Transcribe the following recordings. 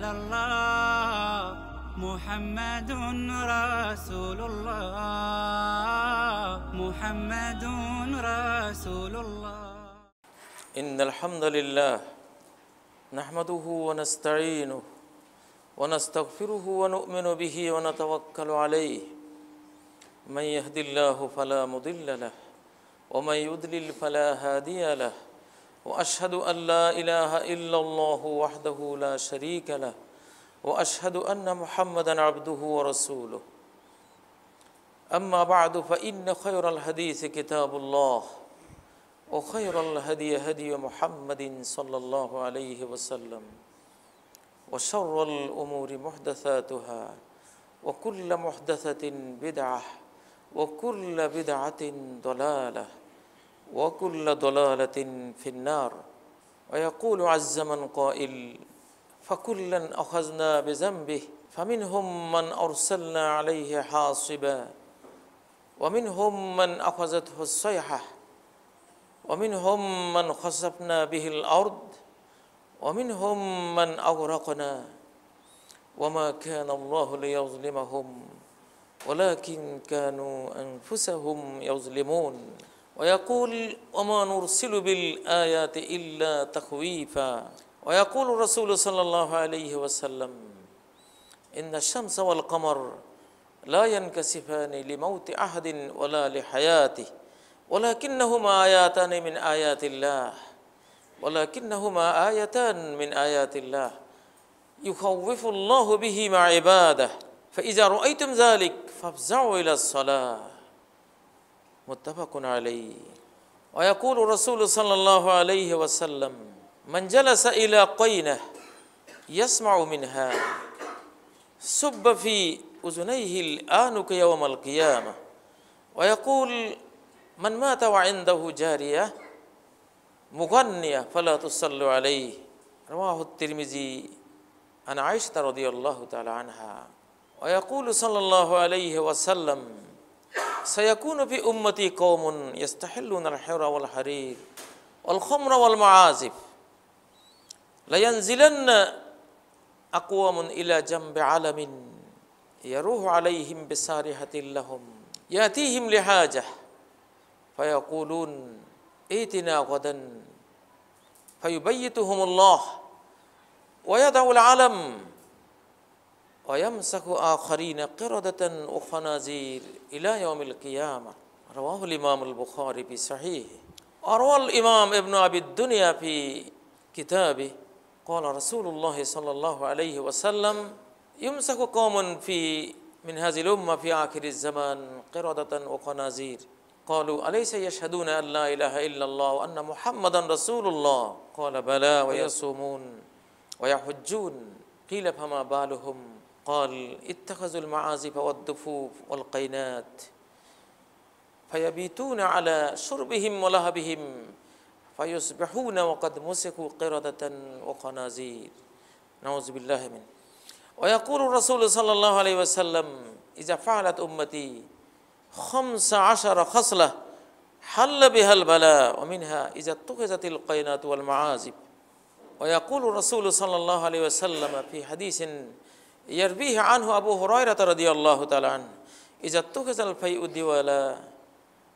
إلا الله محمد رسول الله محمد رسول الله. إن الحمد لله نحمده ونستعينه ونستغفره ونؤمن به ونتوكل عليه من يهد الله فلا مضل له ومن يضلل فلا هادي له وأشهد أن لا إله إلا الله وحده لا شريك له وأشهد أن محمدًا عبده ورسوله. أما بعد فإن خير الحديث كتاب الله وخير الهدي هدي محمد صلى الله عليه وسلم وشر الأمور محدثاتها وكل محدثة بدعة وكل بدعة ضلالة وكل ضلالة في النار. ويقول عز من قائل فكلا أخذنا بذنبه فمنهم من أرسلنا عليه حاصبا ومنهم من أخذته الصيحة ومنهم من خسفنا به الأرض ومنهم من أغرقنا وما كان الله ليظلمهم ولكن كانوا أنفسهم يظلمون. ويقول وما نرسل بالآيات إلا تخويفا. ويقول الرسول صلى الله عليه وسلم إن الشمس والقمر لا ينكسفان لموت أحد ولا لحياته ولكنهما آياتان من آيات الله ولكنهما آيتان من آيات الله يخوف الله بهما عباده فإذا رأيتم ذلك فافزعوا إلى الصلاة متفق عليه. ويقول الرسول صلى الله عليه وسلم من جلس إلى قينة يسمع منها صب في أذنيه الآنك يوم القيامة. ويقول من مات وعنده جارية مغنية فلا تصلوا عليه. رواه الترمذي عن عائشة رضي الله تعالى عنها. ويقول صلى الله عليه وسلم سيكون في أمتي قوم يستحلون الحر والحرير والخمر والمعازف لينزلن أقوام إلى جنب علم يروح عليهم بسارحة لهم يأتيهم لحاجة فيقولون ائتنا غدا فيبيتهم الله ويدع العلم ويمسك آخرين قردة وخنازير إلى يوم القيامة. رواه الإمام البخاري في صحيحه. وروى الإمام ابن أبي الدنيا في كتابه قال رسول الله صلى الله عليه وسلم يمسك قوم من هذه الأمة في آخر الزمان قردة وخنازير قالوا أليس يشهدون أن لا إله إلا الله وأن محمدا رسول الله قال بلى ويصومون ويحجون قيل فما بالهم قال اتخذوا المعازف والدفوف والقينات فيبيتون على شربهم ولهبهم فيصبحون وقد مسكوا قردة وخنازير نعوذ بالله منه. ويقول الرسول صلى الله عليه وسلم إذا فعلت أمتي 15 خصلة حل بها البلاء ومنها إذا اتخذت القينات والمعازف. ويقول الرسول صلى الله عليه وسلم في حديث يرويه عنه أبو هريرة رضي الله تعالى عنه إذا اتخذ الفيء الدوالا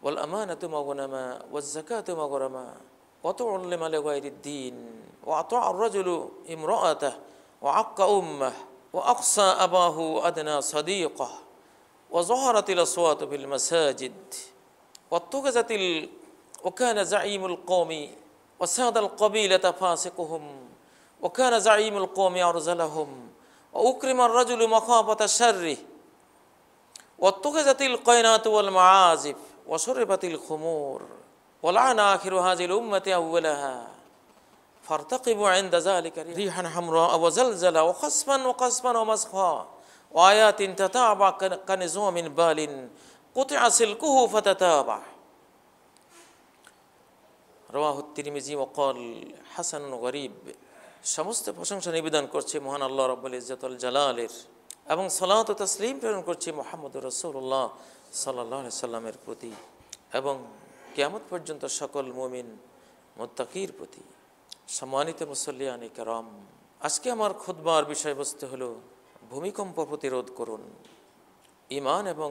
والأمانة مغنما والزكاة مغرما وتعلم لغير الدين وأطاع الرجل امرأته وعق أمه وأقصى أباه أدنى صديقه وظهرت الأصوات في المساجد وكان زعيم القوم وساد القبيلة فاسقهم وكان زعيم القوم أرذلهم وأكرم الرجل مخافة شره واتخذت القينات والمعازف وشربت الخمور ولعن آخر هذه الأمة أولها فارتقبوا عند ذلك ريحا حمراء وزلزلا وخسفا ومسخا وآيات تتابع كنظام بال قطع سلكه فتتابع. رواه الترمذي وقال حسن গরীব। সমস্ত প্রশংসা নিবেদন করছি মহান আল্লাহ রাব্বুল ইজ্জত ওয়াল জালালের এবং সালাত ও তাসলিম প্রেরণ করছি মুহাম্মদুর রাসূলুল্লাহ সাল্লাল্লাহু আলাইহি সাল্লামের প্রতি এবং কিয়ামত পর্যন্ত সকল মুমিন মুত্তাকির প্রতি। সম্মানিত মুসল্লিয়ানে কেরাম, আজকে আমার খুতবার বিষয়বস্তু হলো ভূমিকম্প প্রতিরোধ করুন ঈমান এবং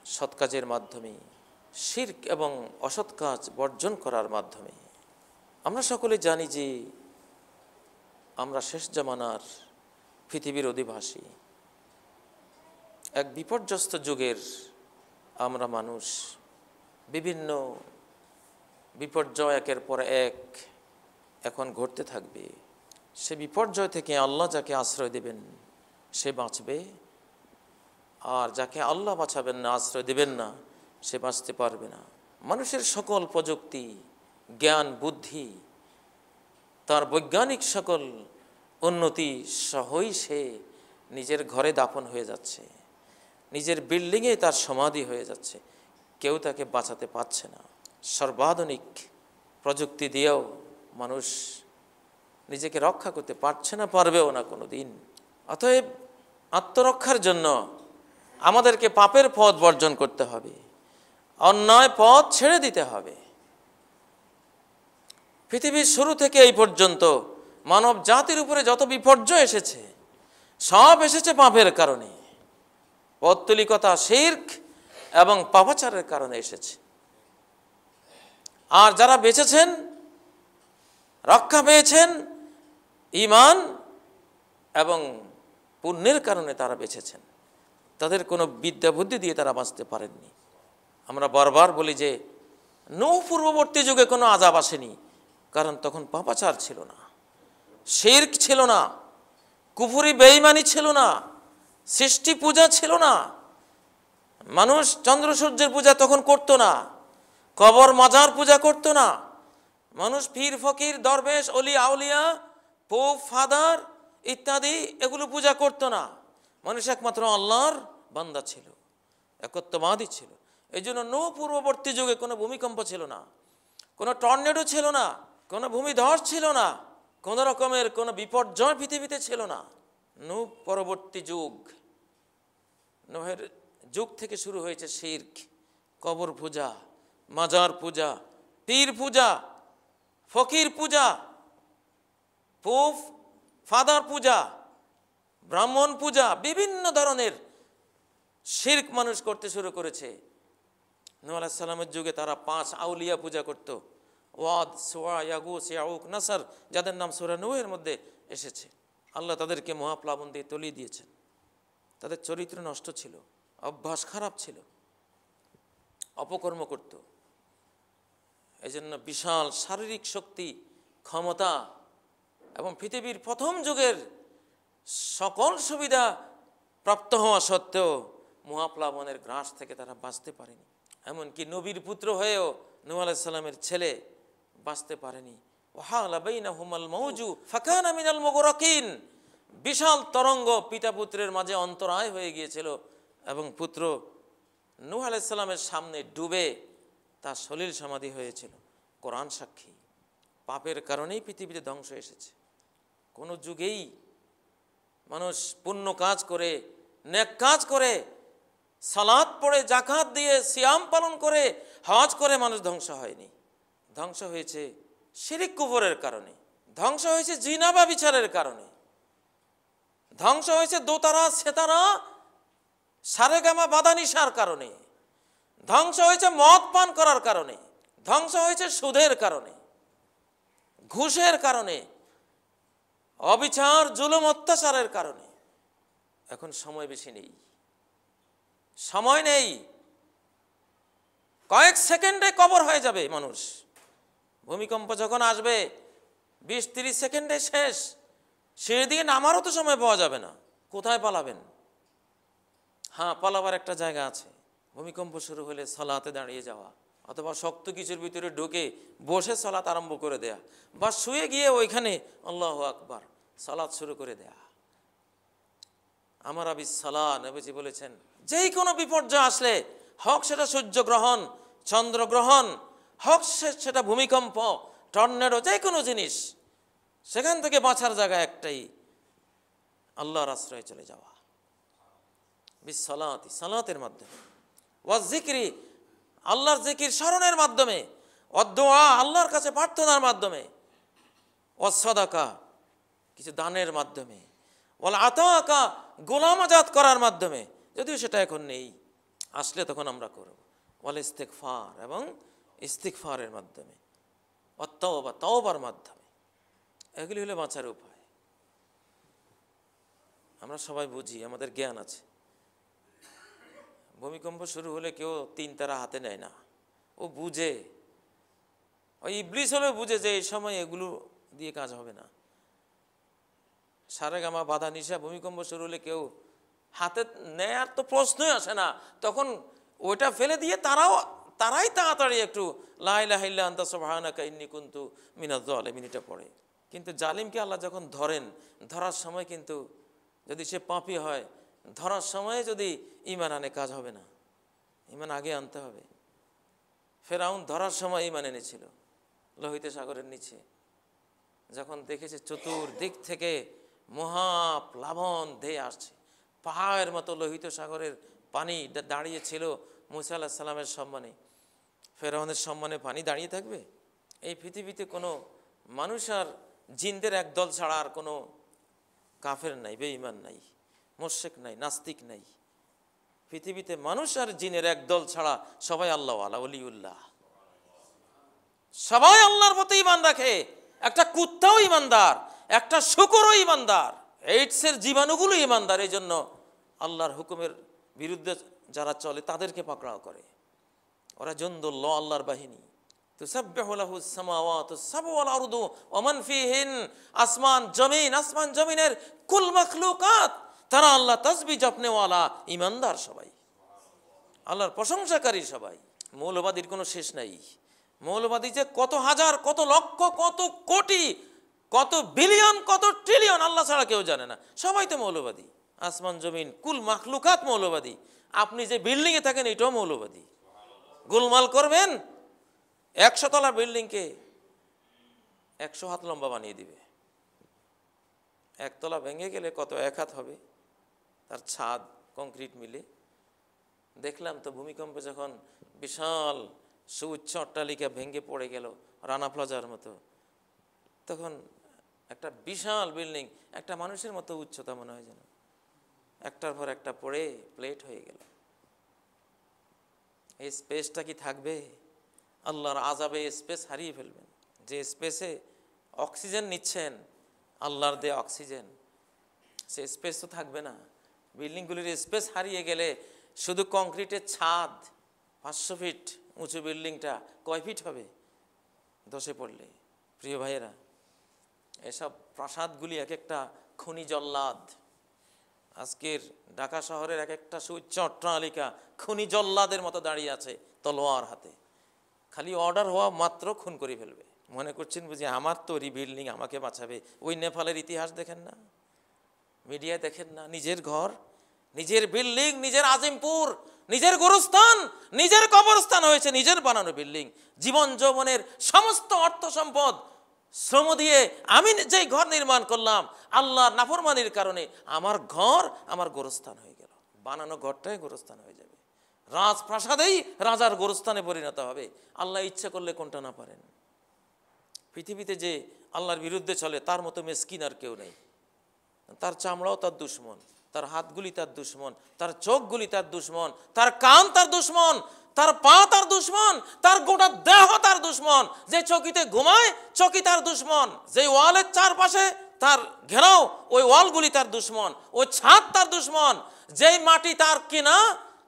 সৎ কাজের মাধ্যমে, শিরক এবং অসৎ কাজ বর্জন করার মাধ্যমে। আমরা সকলে জানি যে আমরা শেষ জামানার পৃথিবীর অধিবাসী, এক বিপর্যস্ত যুগের আমরা মানুষ। বিভিন্ন বিপর্যয় একের পর এক এখন ঘটতে থাকবে। সে বিপর্যয় থেকে আল্লাহ যাকে আশ্রয় দেবেন সে বাঁচবে, আর যাকে আল্লাহ বাঁচাবেন না, আশ্রয় দেবেন না, সে বাঁচতে পারবে না। মানুষের সকল প্রযুক্তি, জ্ঞান, বুদ্ধি, তার বৈজ্ঞানিক সকল উন্নতি সহই সে নিজের ঘরে দাফন হয়ে যাচ্ছে, নিজের বিল্ডিংয়ে তার সমাধি হয়ে যাচ্ছে। কেউ তাকে বাঁচাতে পারছে না। সর্বাধুনিক প্রযুক্তি দিয়েও মানুষ নিজেকে রক্ষা করতে পারছে না, পারবেও না কোনো দিন। অতএব আত্মরক্ষার জন্য আমাদেরকে পাপের পথ বর্জন করতে হবে, অন্যায় পথ ছেড়ে দিতে হবে। পৃথিবীর শুরু থেকে এই পর্যন্ত মানব জাতির উপরে যত বিপর্যয় এসেছে সব এসেছে পাপের কারণে, পৌত্তলিকতা, শিরক এবং পাপাচারের কারণে এসেছে। আর যারা বেঁচেছেন, রক্ষা পেয়েছেন, ঈমান এবং পুণ্যের কারণে তারা বেঁচেছেন। তাদের কোনো বিদ্যা বুদ্ধি দিয়ে তারা বাঁচতে পারেননি। আমরা বারবার বলি যে নূহ পূর্ববর্তী যুগে কোনো আযাব আসেনি, কারণ তখন পাপাচার ছিল না, শিরক ছিল না, কুফরি বেঈমানি ছিল না, সৃষ্টি পূজা ছিল না, মানুষ চন্দ্র সূর্যের পূজা তখন করতো না, কবর মাজার পূজা করতো না, মানুষ পীর ফকির দরবেশ অলি আউলিয়া পোপ ফাদার ইত্যাদি এগুলো পূজা করতো না। মানুষ একমাত্র আল্লাহর বান্দা ছিল, একত্ববাদী ছিল। এই জন্য নূহ পূর্ববর্তী যুগে কোনো ভূমিকম্প ছিল না, কোনো টর্নেডো ছিল না, কোনো ভূমিধস ছিল না, কোনো রকমের কোনো বিপর্যয় পৃথিবীতে ছিল না। নূহ পরবর্তী যুগ, নূহের যুগ থেকে শুরু হয়েছে শিরক, কবর পূজা, মাজার পূজা, পীর পূজা, ফকির পূজা, পোপ ফাদার পূজা, ব্রাহ্মণ পূজা, বিভিন্ন ধরনের শিরক মানুষ করতে শুরু করেছে। নূহ আলাইহিস সালামের যুগে তারা 5 আউলিয়া পূজা করত, ওয়াদ, সুয়া, ইয়াগুস, ইয়াউক, নাসর, যাদের নাম সূরা নূহের মধ্যে এসেছে। আল্লাহ তাদেরকে মহাপ্লাবন দিয়ে তলিয়ে দিয়েছেন। তাদের চরিত্র নষ্ট ছিল, অভ্যাস খারাপ ছিল, অপকর্ম করত। এই জন্য বিশাল শারীরিক শক্তি, ক্ষমতা এবং পৃথিবীর প্রথম যুগের সকল সুবিধা প্রাপ্ত হওয়া সত্ত্বেও মহাপ্লাবনের গ্রাস থেকে তারা বাঁচতে পারেনি। এমনকি নবীর পুত্র হয়েও নূহ আলাইহিস সালামের ছেলে বাঁচতে পারেনি। ওয়াহালা বাইনাহুমাল মাউজু ফাকানা মিনাল মুগরাকিন, বিশাল তরঙ্গ পিতা পুত্রের মাঝে অন্তরায় হয়ে গিয়েছিল এবং পুত্র নূহ আলাইহিস সালামের সামনে ডুবে তার সলিল সমাধি হয়েছিল। কোরআন সাক্ষী, পাপের কারণেই পৃথিবীতে ধ্বংস এসেছে। কোনো যুগেই মানুষ পুণ্য কাজ করে, নেক কাজ করে, সালাত পড়ে, জাকাত দিয়ে, সিয়াম পালন করে, হজ করে মানুষ ধ্বংস হয়নি। ধ্বংস হয়েছে শিরক কুফরের কারণে, ধ্বংস হয়েছে জিনা বা বিচারের কারণে, ধ্বংস হয়েছে দোতারা সেতারা সারেগামা বাদানিশার কারণে, ধ্বংস হয়েছে মদ পান করার কারণে, ধ্বংস হয়েছে সুদের কারণে, ঘুষের কারণে, অবিচার, জুলুম, অত্যাচারের কারণে। এখন সময় বেশি নেই, সময় নেই, কয়েক সেকেন্ডে কবর হয়ে যাবে মানুষ। ভূমিকম্প যখন আসবে 20-30 সেকেন্ডে শেষ। সিঁড়ি দিয়ে নামারও তো সময় পাওয়া যাবে না, কোথায় পালাবেন? হ্যাঁ, পালাবার একটা জায়গা আছে, ভূমিকম্প শুরু হলে সালাতে দাঁড়িয়ে যাওয়া, অথবা শক্ত কিছুর ভিতরে ঢুকে বসে সালাত আরম্ভ করে দেয়া, বা শুয়ে গিয়ে ওইখানে আল্লাহু আকবার সালাত শুরু করে দেয়া। আমার আবিস সালাহ নবীজি বলেছেন, যেই কোনো বিপর্যয় আসলে, হোক সেটা সূর্যগ্রহণ, চন্দ্রগ্রহণ, হোক সেটা ভূমিকম্প, টর্নেডো, যে কোনো জিনিস, সেখান থেকে বাঁচার জায়গা একটাই, আল্লাহর আশ্রয়ে চলে যাওয়া। বিসসালাতি, সালাতের মাধ্যমে, ওয়াজ জিকরি, আল্লাহর জিকির স্মরণের মাধ্যমে, ওয়াদ দুআ, আল্লাহর কাছে প্রার্থনার মাধ্যমে, ওয়াস সাদাকা, কিছু দানের মাধ্যমে, ওয়াল আতাকা গোলাম আজাদ করার মাধ্যমে, যদিও সেটা এখন নেই, আসলে তখন আমরা করব, ওয়াল ইস্তিগফার এবং ইস্তিগফারের মাধ্যমে, ওয়াত-তাওবা তওবার মাধ্যমে। এগুলি হলো বাঁচার উপায়। আমরা সবাই বুঝি, আমাদের জ্ঞান আছে। ভূমিকম্প শুরু হলে কেউ 3 তারা হাতে নেয় না, ও বুঝে, ওই ইবলিস হলেও বুঝে যে এই সময় এগুলো দিয়ে কাজ হবে না। সারেগামা বাধা নিশা ভূমিকম্প শুরু হলে কেউ হাতে নেয়ার তো প্রশ্নই আসে না, তখন ওইটা ফেলে দিয়ে তারাই তাড়াতাড়ি একটু লা ইলাহা ইল্লা আনতা সুবহানাকা ইন্নী কুনতু মিনাজ জালিমিন এটা পড়ে। কিন্তু জালিমকে আল্লাহ যখন ধরার সময় কিন্তু যদি সে পাপী হয়, ধরার সময় যদি ঈমান আনে কাজ হবে না, ঈমান আগে আনতে হবে। ফেরাউন ধরার সময় ঈমান এনেছিল লোহিত সাগরের নিচে, যখন দেখেছে চতুর্দিক থেকে মহাপ্লাবন ধেয়ে আসছে, পাহাড়ের মতো লোহিত সাগরের পানি দাঁড়িয়েছিল মুসা আলাইহিস সালামের সম্মানে। ফেরাউনের সম্মানে পানি দাঁড়িয়ে থাকবে? এই পৃথিবীতে কোনো মানুষ আর জিনদের একদল ছাড়া আর কোনো কাফের নাই, বেঈমান নাই, মুশরিক নাই, নাস্তিক নাই। পৃথিবীতে মানুষ আর জিনের একদল ছাড়া সবাই আল্লাহওয়ালা, ওলিউল্লাহ, সবাই আল্লাহর প্রতি ঈমান রাখে। একটা কুত্তাও ঈমানদার, একটা শূকরও ঈমানদার, এইডসের জীবাণুগুলো ঈমানদার। এই জন্য আল্লাহর হুকুমের বিরুদ্ধে যারা চলে তাদেরকে পাকড়াও করে। ওরা জুনদুল্লাহ, আল্লাহর বাহিনী। তুসাব্বিহু লাহুস সামাওয়াতুস সাবউ ওয়াল আরদু ওয়া মান ফিহিন, আসমান জমিনের কুল মাখলুকাত তারা আল্লাহ তাসবিহ জপনেওয়ালা ঈমানদার সবাই, আল্লাহর প্রশংসাকারী সবাই। মৌলবাদীর কোনো শেষ নাই। মৌলবাদী যে কত হাজার, কত লক্ষ, কত কোটি, কত বিলিয়ন, কত ট্রিলিয়ন, আল্লাহ ছাড়া কেউ জানে না। সবাই তো মৌলবাদী। আসমান জমিন কুল মাখলুকাত মৌলবাদী। আপনি যে বিল্ডিংয়ে থাকেন এটাও মৌলবাদী। গোলমাল করবেন, 100 তলা বিল্ডিংকে 100 হাত লম্বা বানিয়ে দিবে। 1 তলা ভেঙে গেলে কত 1 হাত হবে তার ছাদ, কংক্রিট মিলে। দেখলাম তো ভূমিকম্পে যখন বিশাল সুউচ্চ অট্টালিকা ভেঙে পড়ে গেল রানা প্লাজার মতো, তখন একটা বিশাল বিল্ডিং একটা মানুষের মতো উচ্চতা মনে হয় যেন একটার পর একটা পড়ে প্লেট হয়ে গেল। এই স্পেসটা কি থাকবে? আল্লাহর আযাবে স্পেস হারিয়ে ফেলবেন। যে স্পেসে অক্সিজেন নিচ্ছেন, আল্লাহর দেয়া অক্সিজেন, সে স্পেস তো থাকবে না। বিল্ডিংগুলির স্পেস হারিয়ে গেলে শুধু কংক্রিটের ছাদ 500 ফিট উঁচু বিল্ডিংটা কয় ফিট হবে ধসে পড়লে? প্রিয় ভাইয়েরা, এসব প্রাসাদগুলি এক একটা খনি জল্লাদ। আজকের ঢাকা শহরের এক একটা সুউচ্চ অট্টালিকা খনি জল্লাদের মতো দাঁড়িয়ে আছে তলোয়ার হাতে। খালি অর্ডার হওয়া মাত্র খুন করে ফেলবে। মনে করছেন বুঝি আমার তৈরি বিল্ডিং আমাকে বাঁচাবে? ওই নেপালের ইতিহাস দেখেন না, মিডিয়ায় দেখেন না? নিজের ঘর, নিজের বিল্ডিং, নিজের আজিমপুর, নিজের গোরস্থান, নিজের কবরস্থান হয়েছে নিজের বানানো বিল্ডিং। জীবন যৌবনের সমস্ত অর্থ সম্পদ শ্রম দিয়ে আমি যেই ঘর নির্মাণ করলাম, আল্লাহর নাফরমানির কারণে আমার ঘর আমার গোরস্থান হয়ে গেল। বানানো ঘরটাই গোরস্থান হয়ে যাবে। রাজপ্রাসাদেই রাজার গোরস্থানে পরিণত হবে। আল্লাহ ইচ্ছে করলে কোনটা না পারেন। পৃথিবীতে যে আল্লাহর বিরুদ্ধে চলে তার মতো মেসকিন আর কেউ নেই। তার চামড়াও তার দুশ্মন, তার হাতগুলি তার দুশ্মন, তার চোখগুলি তার দুশ্মন, তার কান তার দুশ্মন, তার পা তার দুশ্মন, তার গোটা দেহ তার দুশ্মন। যে চকিতে ঘুমায় চকি তার দুশ্মন, যে ওয়ালের চারপাশে তার ঘেরাও ওই ওয়ালগুলি তার দুশ্মন, ওই ছাদ তার দুশ্মন, যেই মাটি তার কেনা,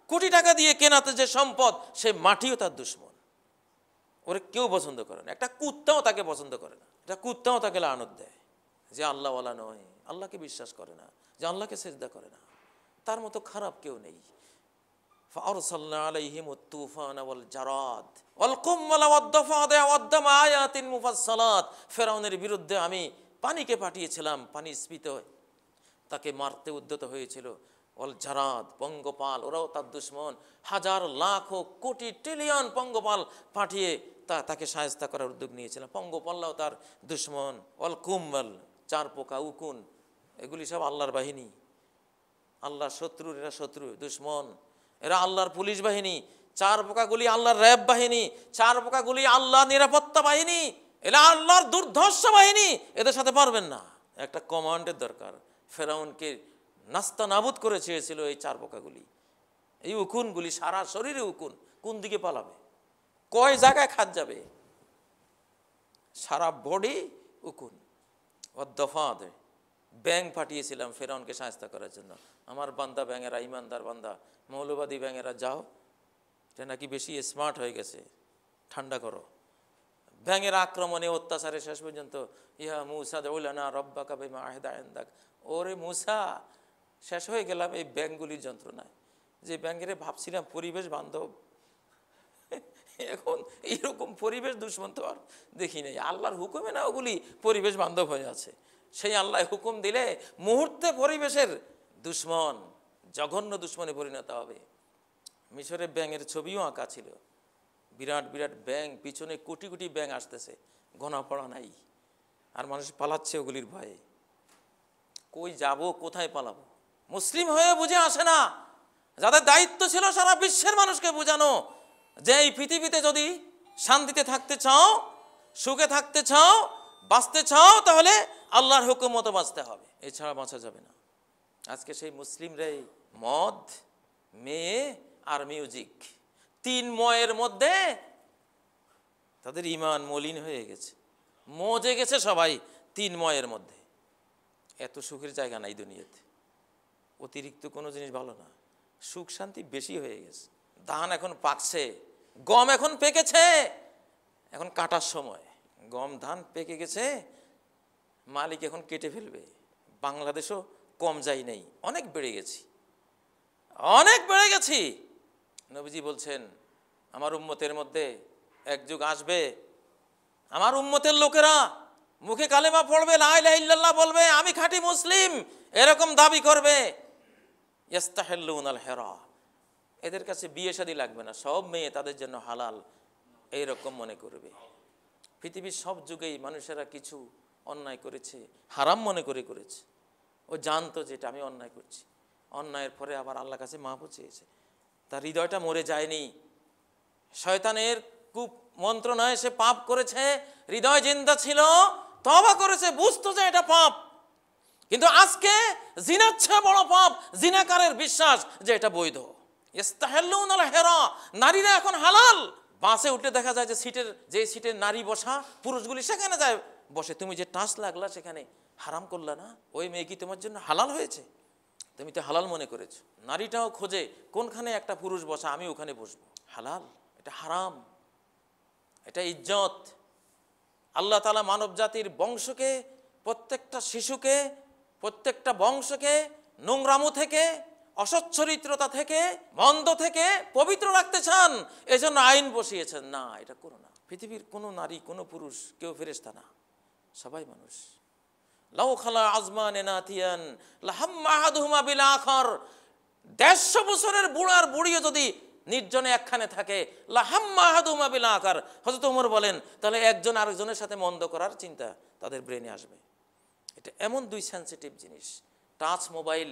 কোটি টাকা দিয়ে কেনাতে যে সম্পদ, সেই মাটিও তার দুশ্মন। ওরে কেউ পছন্দ করে না। একটা কুত্তাও তাকে পছন্দ করে না। একটা কুত্তাও তাকে লানত দেয় যে আল্লাহওয়ালা নয়, আল্লাহকে বিশ্বাস করে না, যে আল্লাহকে সেজদা করে না। তার মতো খারাপ কেউ নেই। فأرسلنا عليهم الطوفان والجراد والقمل والضفادع والدم آيات مفصلات। ফেরাউনের বিরুদ্ধে আমি পানিকে পাঠিয়েছিলাম, পানি স্ফীত তাকে মারতে উদ্যত হয়েছিল। ওয়াল জারাদ, পঙ্গপাল, ওরাও তার দুশ্মন। হাজার লাখ কোটি ট্রিলিয়ন পঙ্গপাল পাঠিয়ে তাকে সাহায্য করার উদ্যোগ নিয়েছিলাম। পঙ্গপাল্লাও তার দুশ্মন। ওয়াল কুম্বল, চার পোকা, উকুন, এগুলি সব আল্লাহর বাহিনী। আল্লাহর শত্রুর এরা শত্রু, দুশ্মন। এরা আল্লাহর পুলিশ বাহিনী। চার পোকাগুলি আল্লাহর র্যাব বাহিনী। চার পোকাগুলি আল্লাহর নিরাপত্তা বাহিনী। এরা আল্লাহর দুর্ধর্ষ বাহিনী। এদের সাথে পারবেন না, একটা কমান্ডের দরকার। ফেরাউনকে নাস্তা নাবুদ করে চেয়েছিল এই চার পোকাগুলি, এই উকুনগুলি, সারা শরীরে উকুন। কোন দিকে পালাবে, কয় জায়গায় খাদ যাবে, সারা বডি উকুন। দফাদ ব্যাং পাঠিয়েছিলাম ফেরাউনকে সাহায্য করার জন্য। আমার বান্দা ব্যাঙেরা, ইমানদার বান্দা, মৌলবাদী ব্যাঙেরা, যাও, এটা নাকি বেশি স্মার্ট হয়ে গেছে, ঠান্ডা করো। ব্যাঙের আক্রমণে, অত্যাচারে শেষ পর্যন্ত ইহা মুসা দৌলানা রব্বাকা বিমা আহদা ইনদাক, ওরে মুসা, শেষ হয়ে গেলাম এই ব্যাঙগুলির যন্ত্রণায়। যে ব্যাঙেরে ভাবছিলাম পরিবেশ বান্ধব, এখন এইরকম পরিবেশ দুশ্মন তো আর দেখি নেই। আল্লাহর হুকুমে না ওগুলি পরিবেশ বান্ধব হয়ে আছে। সেই আল্লাহ হুকুম দিলে মুহূর্তে পরিবেশের দুশ্মন, জঘন্য দুশ্মনে পরিণত হবে। মিশরে ব্যাঙের ছবিও আঁকা ছিল, বিরাট বিরাট ব্যাঙ, পিছনে কোটি কোটি ব্যাঙ আসতেছে, গোনা পড়া নাই, আর মানুষ পালাচ্ছে ওগুলির ভয়ে। কই যাব, কোথায় পালাবো? মুসলিম হয়ে বুঝে আসে না। যাদের দায়িত্ব ছিল সারা বিশ্বের মানুষকে বোঝানো যে এই পৃথিবীতে যদি শান্তিতে থাকতে চাও, সুখে থাকতে চাও, বাঁচতে চাও, তাহলে আল্লাহর হুকুম মতো বাঁচতে হবে, এছাড়া বাঁচা যাবে না। আজকে সেই মুসলিমরাই মদ, মেয়ে আর মিউজিক, তিন ময়ের মধ্যে তাদের ঈমান মলিন হয়ে গেছে, মজে গেছে সবাই তিন ময়ের মধ্যে। এত সুখের জায়গা নাই দুনিয়াতে, অতিরিক্ত কোনো জিনিস ভালো না, সুখ শান্তি বেশি হয়ে গেছে। ধান এখন পাকছে, গম এখন পেকেছে, এখন কাটার সময়। গম ধান পেকে গেছে, মালিক এখন কেটে ফেলবে। বাংলাদেশও কম যাই নেই, অনেক বেড়ে গেছি, অনেক বেড়ে গেছি। নবীজি বলছেন আমার উম্মতের মধ্যে এক যুগ আসবে, আমার উম্মতের লোকেরা মুখে কালেমা পড়বে, লা ইলাহা ইল্লাল্লাহ বলবে, আমি খাঁটি মুসলিম, এরকম দাবি করবে। ইস্তাহিল্লুনাল হিরা, এদের কাছে বিয়ে শাদী লাগবে না, সব মেয়ে তাদের জন্য হালাল, এইরকম মনে করবে। পৃথিবীর সব যুগেই মানুষেরা কিছু অন্যায় করেছে, হারাম মনে করে করেছে। ও জানতো যে এটা আমি অন্যায় করছি, অন্যায়ের পরে আবার আল্লাহর কাছে মাফও চেয়েছে। তার হৃদয়টা মরে যায়নি, শয়তানের কূপ মন্ত্রণায় সে পাপ করেছে, হৃদয় জিন্দা ছিল, তওবা করেছে, বুঝতো যে এটা পাপ। কিন্তু আজকে জিনার চেয়ে বড় পাপ জিনাকারের বিশ্বাস যে এটা বৈধ। ইস্তাহিল্লুনাল হিরা, নারীরা এখন হালাল। বাসে উঠে দেখা যায় যে সিটের নারী বসা, পুরুষগুলি সেখানে যায় বসে। তুমি যে টাচ লাগলা সেখানে হারাম করলা না, ওই মেয়ে কি তোমার জন্য হালাল হয়েছে? তুমি তো হালাল মনে করেছো। নারীটাও খোঁজে কোনখানে একটা পুরুষ বসা, আমি ওখানে বসবো। হালাল, এটা হারাম, এটা ইজ্জত। আল্লাহ তাআলা মানব জাতির বংশকে, প্রত্যেকটা শিশুকে, প্রত্যেকটা বংশকে নোংরামু থেকে, অসচ্চরিত্রতা থেকে, মন্দ থেকে পবিত্র রাখতে চান, এজন্য আইন বসিয়েছেন। না, এটা করো না। পৃথিবীর কোনো নারী, কোনো পুরুষ, কেউ ফেরেশতা না, সবাই মানুষ। লাউ খালা আজমান নাতিয়ান লাহাম্মা আহাদুহুমা বিল আখার, 150 বছরের বুড়ার বুড়িও যদি নির্জনে একখানে থাকে, লাহাম্মা আহাদুহুমা বিল আখার, হযরত ওমর বলেন, তাহলে একজন আরেকজনের সাথে মন্দ করার চিন্তা তাদের ব্রেনে আসবে। এটা এমন দুই সেন্সিটিভ জিনিস। টাচ মোবাইল,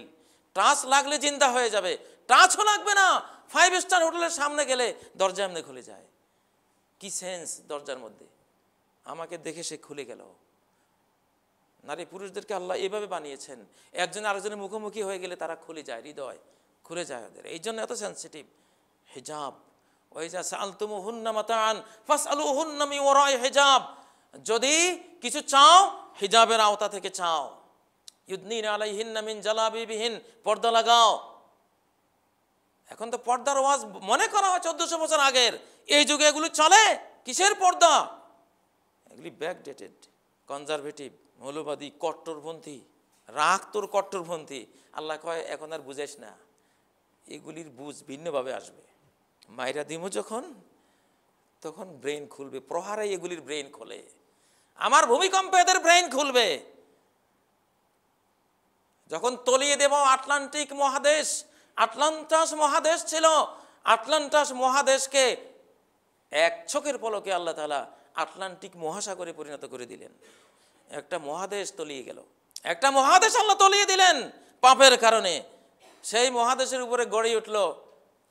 টাচ লাগলে জিন্দা হয়ে যাবে, টাচও লাগবে না। 5 স্টার হোটেলের সামনে গেলে দরজা এমনি খুলে যায়। কি সেন্স দরজার মধ্যে, আমাকে দেখে সে খুলে গেল। নারী পুরুষদেরকে আল্লাহ এভাবে বানিয়েছেন, একজন আরেকজনের মুখোমুখি হয়ে গেলে তারা খুলে যায়, হৃদয় খুলে যায় ওদের, এই জন্য এত সেন্সিটিভ। হিজাব, ওয়াইজা সাআলতুমুহুন্না মাতাআন ফাসআলুহুন্না মিন ওয়ারাই হিজাব, যদি কিছু চাও হিজাবের আওতা থেকে চাও। ইউদনিনা আলাইহিন্না মিন জালাবিবিহিন, পর্দা লাগাও। এখন তো পর্দার ওয়াজ মনে করা হয় 1400 বছর আগের, এই যুগে এগুলো চলে? কিসের পর্দা? এগুলি ব্যাকডেটেড, কনজারভেটিভ, মৌলবাদী, কট্টরপন্থী। রাখ তোর কট্টরপন্থী। আল্লাহ কয় এখন আর বুঝাইস না, এগুলির বুঝ ভিন্নভাবে আসবে। মায়েরা দিমু যখন, তখন ব্রেন খুলবে, প্রহারে এগুলির ব্রেন খোলে। আমার ভূমিকম্পে এদের ব্রেন খুলবে। যখন তলিয়ে দেব আটলান্টিক মহাদেশ, আটলান্টাস মহাদেশ ছিল, আটলান্টাস মহাদেশকে এক চোখের পলকে আল্লাহ তাআলা আটলান্টিক মহাসাগরে পরিণত করে দিলেন। একটা মহাদেশ তলিয়ে গেল, একটা মহাদেশ আল্লাহ তলিয়ে দিলেন পাপের কারণে। সেই মহাদেশের উপরে গড়ে উঠল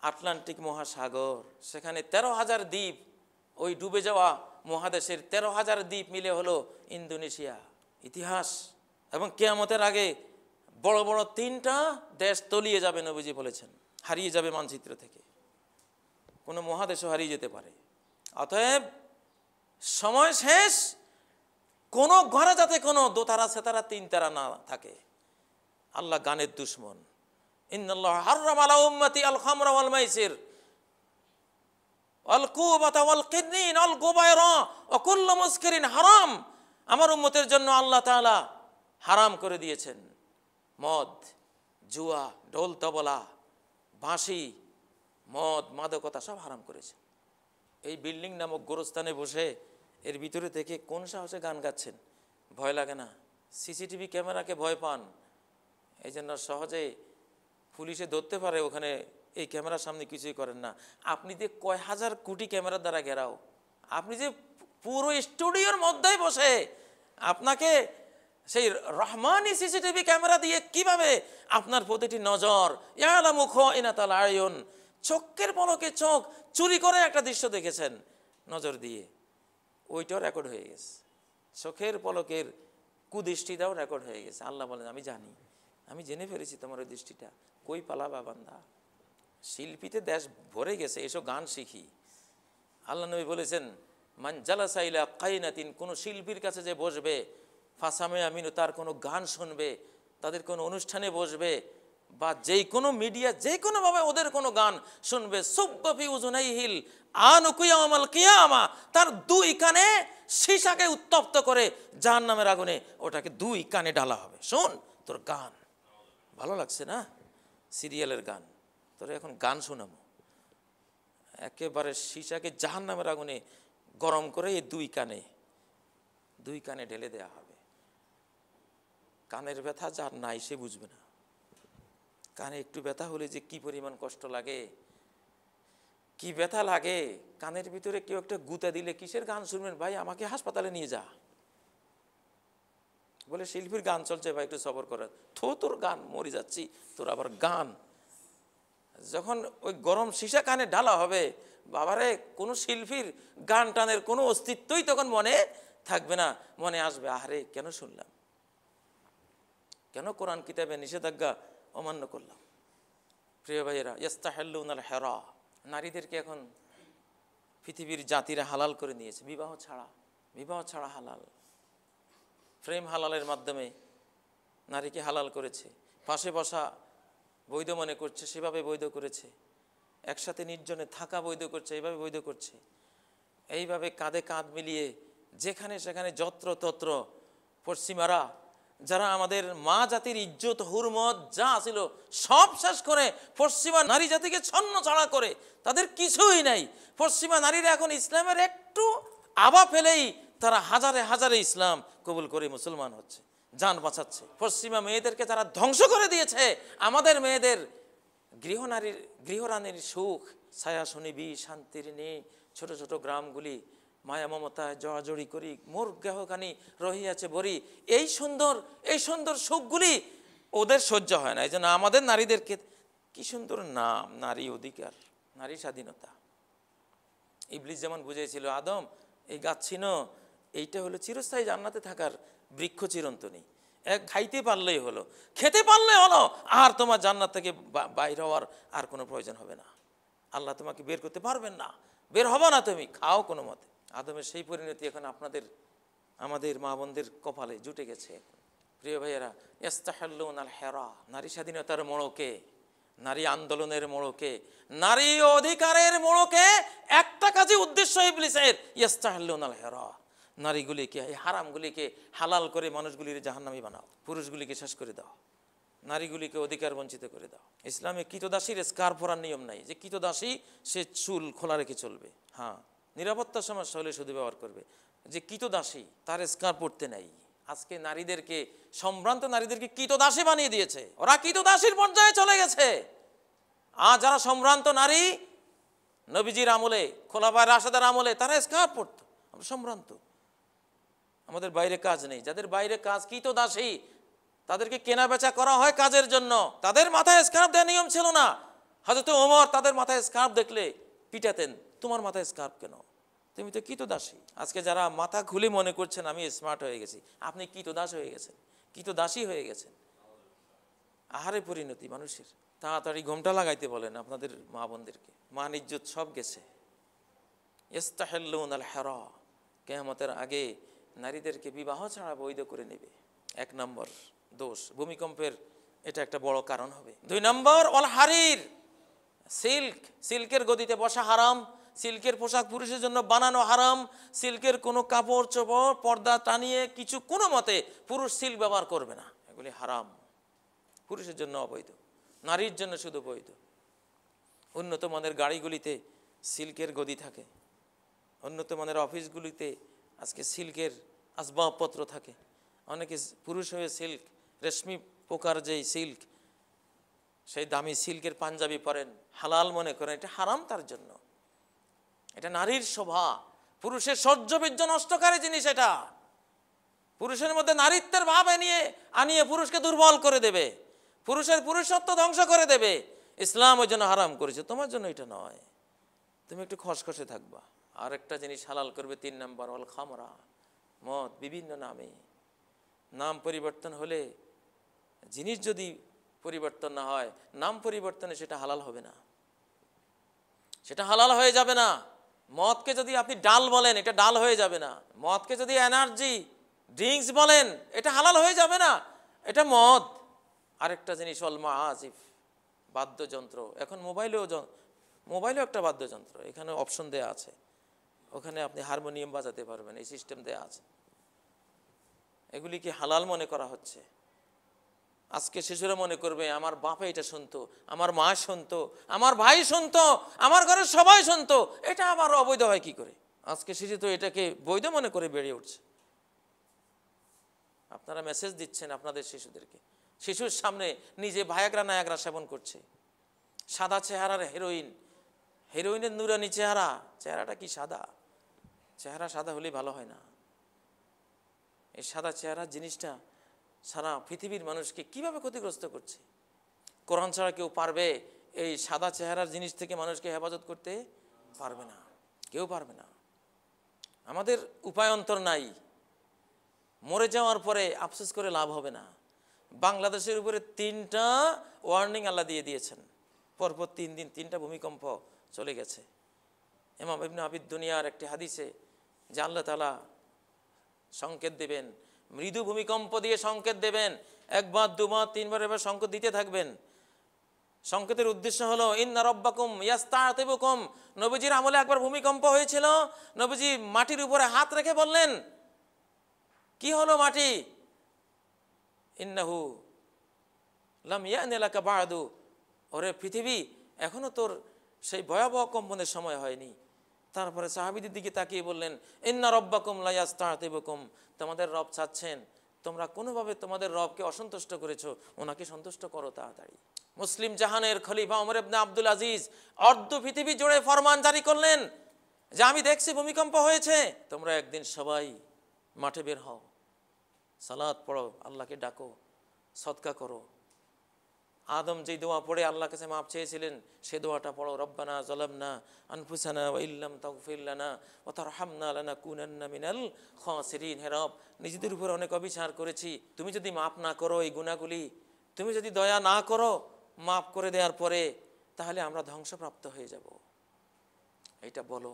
আটলান্টিক মহাসাগর। সেখানে 13,000 দ্বীপ, ওই ডুবে যাওয়া মহাদেশের 13,000 দ্বীপ মিলে হলো ইন্দোনেশিয়া। ইতিহাস এবং কিয়ামতের আগে বড় বড় 3টা দেশ তলিয়ে যাবে, নবীজি বলেছেন, হারিয়ে যাবে মানচিত্র থেকে, কোনো মহাদেশও হারিয়ে যেতে পারে। অতএব সময় শেষ, কোনো ঘরে যাতে কোনো দোতারা সেতারা 3 তারা না থাকে। আল্লাহ গানের দুশ্মন। ইন্নাল্লাহ হাররামা আলা উম্মতি আল খামরা ওয়াল মাইসির ওয়াল কুবাতা ওয়াল কিনিন ওয়াল গুবায়রা ওয়া কুল্লু মুসকিরিন হারাম। আমার উম্মতের জন্য আল্লাহ তাআলা হারাম করে দিয়েছেন মদ, জুয়া, ঢোল তবলা, বাঁশি, মদ, মাদকতা সব হারাম করেছেন। এই বিল্ডিং নামক গোরস্থানে বসে এর ভিতরে থেকে কোন সাহসে গান গাচ্ছেন? ভয় লাগে না? সিসিটিভি ক্যামেরাকে ভয় পান, এই জন্য সহজে পুলিশে ধরতে পারে, ওখানে এই ক্যামেরার সামনে কিছুই করেন না। আপনি যে কয় হাজার কোটি ক্যামেরার দ্বারা ঘেরাও, আপনি যে পুরো স্টুডিওর মধ্যেই বসে, আপনাকে সেই রহমানি সিসিটিভি ক্যামেরা দিয়ে কিভাবে আপনার প্রতিটি নজর, ইয়ালামু খাইনাতাল আয়ুন, চোখের পলকে চোখ চুরি করে একটা দৃশ্য দেখেছেন নজর দিয়ে, ওইটাও রেকর্ড হয়ে গেছে। চোখের পলকের কুদৃষ্টিটাও রেকর্ড হয়ে গেছে। আল্লাহ বলেন, আমি জানি, আমি জেনে ফেলেছি তোমার ওই দৃষ্টিটা। কই পালাবা বান্দা? শিল্পীতে দেশ ভরে গেছে, এসব গান শিখি। আল্লাহ নবী বলেছেন, মান জালাসা ইলা কাইনাতিন, কোনো শিল্পীর কাছে যে বসবে, ফাসামে আমিনু, তার কোনো গান শুনবে, তাদের কোনো অনুষ্ঠানে বসবে, বা যেই কোনো মিডিয়া যে কোনোভাবে ওদের কোনো গান শুনবে, সুব্বাফি উজুনাইহিল আনুকুয়ামাল কিয়ামা, তার 2 কানে সীসাকে উত্তপ্ত করে জাহান্নামের আগুনে ওটাকে 2 কানে ঢালা হবে। শোন, তোর গান ভালো লাগছে না, সিরিয়ালের গান, তোর এখন গান শোনাবো। একেবারে সীসাকে জাহান্নামের আগুনে গরম করে এই 2 কানে ঢেলে দেয়া হবে। কানের ব্যথা যার নাই সে বুঝবে না। কানে একটু ব্যথা হলে যে কি পরিমাণ কষ্ট লাগে, কি ব্যথা লাগে। কানের ভিতরে কেউ একটা গুঁতা দিলে কিসের গান শুনবেন? ভাই আমাকে হাসপাতালে নিয়ে যা। বলে শিল্পীর গান চলছে, ভাই একটু সবর করে। তোর গান, মরে যাচ্ছি, তোর আবার গান। যখন ওই গরম সীসা কানে ঢালা হবে, বাবারে, কোনো শিল্পীর গান টানের কোনো অস্তিত্বই তখন মনে থাকবে না। মনে আসবে, আরে কেন শুনলাম, কেন কোরআন কিতাবে নিষেধাজ্ঞা অমান্য করলাম। প্রিয় ভাইয়েরা, ইস্তাহিল্লুনাল হিরা, নারীদেরকে এখন পৃথিবীর জাতিরা হালাল করে নিয়েছে। বিবাহ ছাড়া হালাল, প্রেম হালালের মাধ্যমে নারীকে হালাল করেছে। পাশে বসা বৈধ মনে করছে, সেভাবে বৈধ করেছে। একসাথে নির্জনে থাকা বৈধ করছে, এইভাবে বৈধ করছে। এইভাবে কাঁধে কাঁধ মিলিয়ে যেখানে সেখানে যত্র তত্র পশ্চিমারা, যারা আমাদের মা জাতির ইজ্জত হুরমত যা ছিল সব শেষ করে পশ্চিমা নারী জাতিকে ছন্ন ছাড়া করে, তাদের কিছুই নাই। পশ্চিমা নারীরা এখন ইসলামের একটু আভা পেলেই তারা হাজারে হাজারে ইসলাম কবুল করে মুসলমান হচ্ছে, জান বাঁচাচ্ছে। পশ্চিমা মেয়েদেরকে তারা ধ্বংস করে দিয়েছে। আমাদের মেয়েদের গৃহরানীর সুখ, ছায়া শুনিবি শান্তির নেই, ছোট ছোট গ্রামগুলি মায়া মমতায় জড়াজড়ি করি, মোর গেহখানি রহিয়াছে বরি, এই সুন্দর সুখগুলি ওদের সহ্য হয় না। এই জন্য আমাদের নারীদেরকে, কি সুন্দর নাম, নারী অধিকার, নারী স্বাধীনতা। ইবলিস যেমন বুঝেছিল, আদম এই গাছ ছিল, এইটা হলো চিরস্থায়ী জান্নাতে থাকার বৃক্ষ, চিরন্তনী, খাইতে পারলেই হলো, খেতে পারলে হলো, আর তোমার জান্নাত থেকে বাইরে হওয়ার আর কোনো প্রয়োজন হবে না। আল্লাহ তোমাকে বের করতে পারবেন না, বের হবো না, তুমি খাও কোনো মতে। আদমের সেই পরিণতি এখন আমাদের মা বোনদের কপালে জুটে গেছে। প্রিয় ভাইয়েরা, ইস্তাহিল্লুনাল হিরা, নারী স্বাধীনতার মোড়কে, নারী আন্দোলনের মোড়কে, নারী অধিকারের মোড়কে একটা কাজে উদ্দেশ্য ইবলিসের, ইস্তাহিল্লুনাল হিরা, নারীগুলিকে, এই হারামগুলিকে হালাল করে মানুষগুলির জাহান্নামী বানাও, পুরুষগুলিকে শেষ করে দাও, নারীগুলিকে অধিকার বঞ্চিত করে দাও। ইসলামে কৃতদাসীর স্কার্ফ পরার নিয়ম নাই যে কৃতদাসী সে চুল খোলা রেখে চলবে। হ্যাঁ, নিরাপত্তার সমস্যা হলে শুধু ব্যবহার করবে। যে কৃতদাসী তার স্কার্ফ পরতে নাই। আজকে নারীদেরকে, সম্ভ্রান্ত নারীদেরকে কৃতদাসী বানিয়ে দিয়েছে, ওরা কৃতদাসীর পর্যায়ে চলে গেছে। আর যারা সম্ভ্রান্ত নারী, নবীজির আমলে, খোলাফায়ে রাশেদার আমলে তারা স্কার্ফ পরত, আমরা সম্ভ্রান্ত, আমাদের বাইরে কাজ নেই। যাদের বাইরে কাজ, কৃতদাসী, তাদেরকে কেনা বেচা করা হয় কাজের জন্য, তাদের মাথায় স্কার্ফ দেওয়ার নিয়ম ছিল না। হযরত ওমর তাদের মাথায় স্কার্ফ দেখলে পিটাতেন, তোমার মাথায় স্কার্ফ কেন, তুমি তো কৃতদাসী। আজকে যারা মাথা খুলে মনে করছেন আমি স্মার্ট হয়ে গেছি, আপনি কৃতদাস হয়ে গেছেন। কি তো দাসী হয়ে গেছেন। আহারে পরিণতি মানুষের। তাড়াতাড়ি ঘোমটা লাগাইতে বলেন আপনাদের মা বোনদেরকে, মান ইজ্জত সব গেছে। ইস্তাহিল্লুন আল হারা, কিয়ামতের আগে নারীদেরকে বিবাহ ছাড়া বৈধ করে নেবে। 1 নম্বর দোষ, ভূমিকম্পের এটা একটা বড় কারণ হবে। 2 নম্বর অল হারির, সিল্ক, সিল্কের গদিতে বসা হারাম, সিল্কের পোশাক পুরুষের জন্য বানানো হারাম, সিল্কের কোনো কাপড় চোপড় পর্দা টানিয়ে কিছু কোনো মতে পুরুষ সিল্ক ব্যবহার করবে না, এগুলি হারাম, পুরুষের জন্য অবৈধ, নারীর জন্য শুধু বৈধ। উন্নত মানের গাড়িগুলিতে সিল্কের গদি থাকে, উন্নত মানের অফিসগুলিতে আজকে সিল্কের আসবাবপত্র থাকে। অনেকে পুরুষ হয়ে সিল্ক, রেশমি পোকার যেই সিল্ক, সেই দামি সিল্কের পাঞ্জাবি পরেন, হালাল মনে করেন, এটা হারাম তার জন্য। এটা নারীর শোভা, পুরুষের সহ্য বীর্য নষ্টকারী জিনিস। এটা পুরুষের মধ্যে নারীত্বের ভাব আনিয়ে পুরুষকে দুর্বল করে দেবে, পুরুষের পুরুষত্ব ধ্বংস করে দেবে। ইসলাম ওই জন্য হারাম করেছে, তোমার জন্য এটা নয়, তুমি একটু খসখসে থাকবা। আর একটা জিনিস হালাল করবে 3 নম্বর অল খামরা, মদ, বিভিন্ন নামে। নাম পরিবর্তন হলে, জিনিস যদি পরিবর্তন না হয়, নাম পরিবর্তনে সেটা হালাল হবে না, সেটা হালাল হয়ে যাবে না। মদকে যদি আপনি ডাল বলেন, এটা ডাল হয়ে যাবে না। মদকে যদি এনার্জি ড্রিঙ্কস বলেন, এটা হালাল হয়ে যাবে না, এটা মদ। আরেকটা জিনিস অল মাআজিফ, বাদ্যযন্ত্র। এখন মোবাইলেও একটা বাদ্যযন্ত্র, এখানে অপশন দেয়া আছে, ওখানে আপনি হারমোনিয়াম বাজাতে পারবেন, এই সিস্টেম দেয়া আছে। এগুলি কি হালাল মনে করা হচ্ছে? আজকে শিশুরা মনে করবে আমার বাপে এটা শুনতো, আমার মা শুনতো, আমার ভাই শুনতো, আমার ঘরের সবাই শুনতো, এটা আবার অবৈধ হয় কি করে? আজকে শিশু তো এটাকে বৈধ মনে করে বেড়ে উঠছে। আপনারা মেসেজ দিচ্ছেন আপনাদের শিশুদেরকে, শিশুর সামনে নিজে ভায়াগ্রা নায়াগ্রা সেবন করছে। সাদা চেহারার হেরোইন, হেরোইনের নুরানি চেহারা, চেহারাটা কি সাদা? চেহারা সাদা হলেই ভালো হয় না। এই সাদা চেহারা জিনিসটা সারা পৃথিবীর মানুষকে কিভাবে ক্ষতিগ্রস্ত করছে। কোরআন ছাড়া কেউ পারবে এই সাদা চেহারার জিনিস থেকে মানুষকে হেফাজত করতে? পারবে না, কেউ পারবে না। আমাদের উপায়ন্তর নাই, মরে যাওয়ার পরে আফসোস করে লাভ হবে না। বাংলাদেশের উপরে 3টা ওয়ার্নিং আল্লাহ দিয়ে দিয়েছেন, পরপর 3 দিন 3টা ভূমিকম্প চলে গেছে। ইমাম ইবনে আবিদ দুনিয়ার একটি হাদিসে যে আল্লাহ তাআলা সংকেত দেবেন, মৃদু ভূমিকম্প দিয়ে সংকেত দেবেন, 1 বার 2 বার 3 বার এবার সংকেত দিতে থাকবেন। সংকেতের উদ্দেশ্য হলো ইন্না রাব্বাকুম ইয়াস্তাতিবুকুম। নবীজির আমলে একবার ভূমিকম্প হয়েছিল, নবীজি মাটির উপরে হাত রেখে বললেন, কি হলো মাটি? ইন্নাহু লাম ইয়ানি লাকা বাদু, ওরে পৃথিবী এখনো তোর সেই ভয়াবহ কম্পনের সময় হয়নি। তারপরে সাহাবীদের দিকে তাকিয়ে বললেন, ইন্না রাব্বাকুম লা ইয়াস্তাতিবুকুম, তোমাদের রব চাচ্ছেন, তোমরা কোনোভাবে তোমাদের রবকে অসন্তুষ্ট করেছো, ওনাকে সন্তুষ্ট করো তাড়াতাড়ি। মুসলিম জাহানের খলিফা ওমর ইবনে আব্দুল আজিজ অর্ধ পৃথিবী জুড়ে ফরমান জারি করলেন যে আমি দেখছি ভূমিকম্প হয়েছে, তোমরা একদিন সবাই মাঠে বের হও, সালাত পড়ো, আল্লাহকে ডাকো, সদকা করো। আদম যেই দোয়া পড়ে আল্লাহর কাছে মাপ চেয়েছিলেন, সে দোয়াটা পড়ো, রব্বানা যালামনা আনফুসানা ওয়া ইল্লাম তাগফির লানা ওয়া তারহামনা লানাকুনান্না মিনাল খাসিরিন। হে রব, নিজেদের উপর অনেক অবিচার করেছি, তুমি যদি মাপ না করো এই গুনাহগুলি, তুমি যদি দয়া না করো মাপ করে দেওয়ার পরে, তাহলে আমরা ধ্বংসপ্রাপ্ত হয়ে যাব। এটা বলো,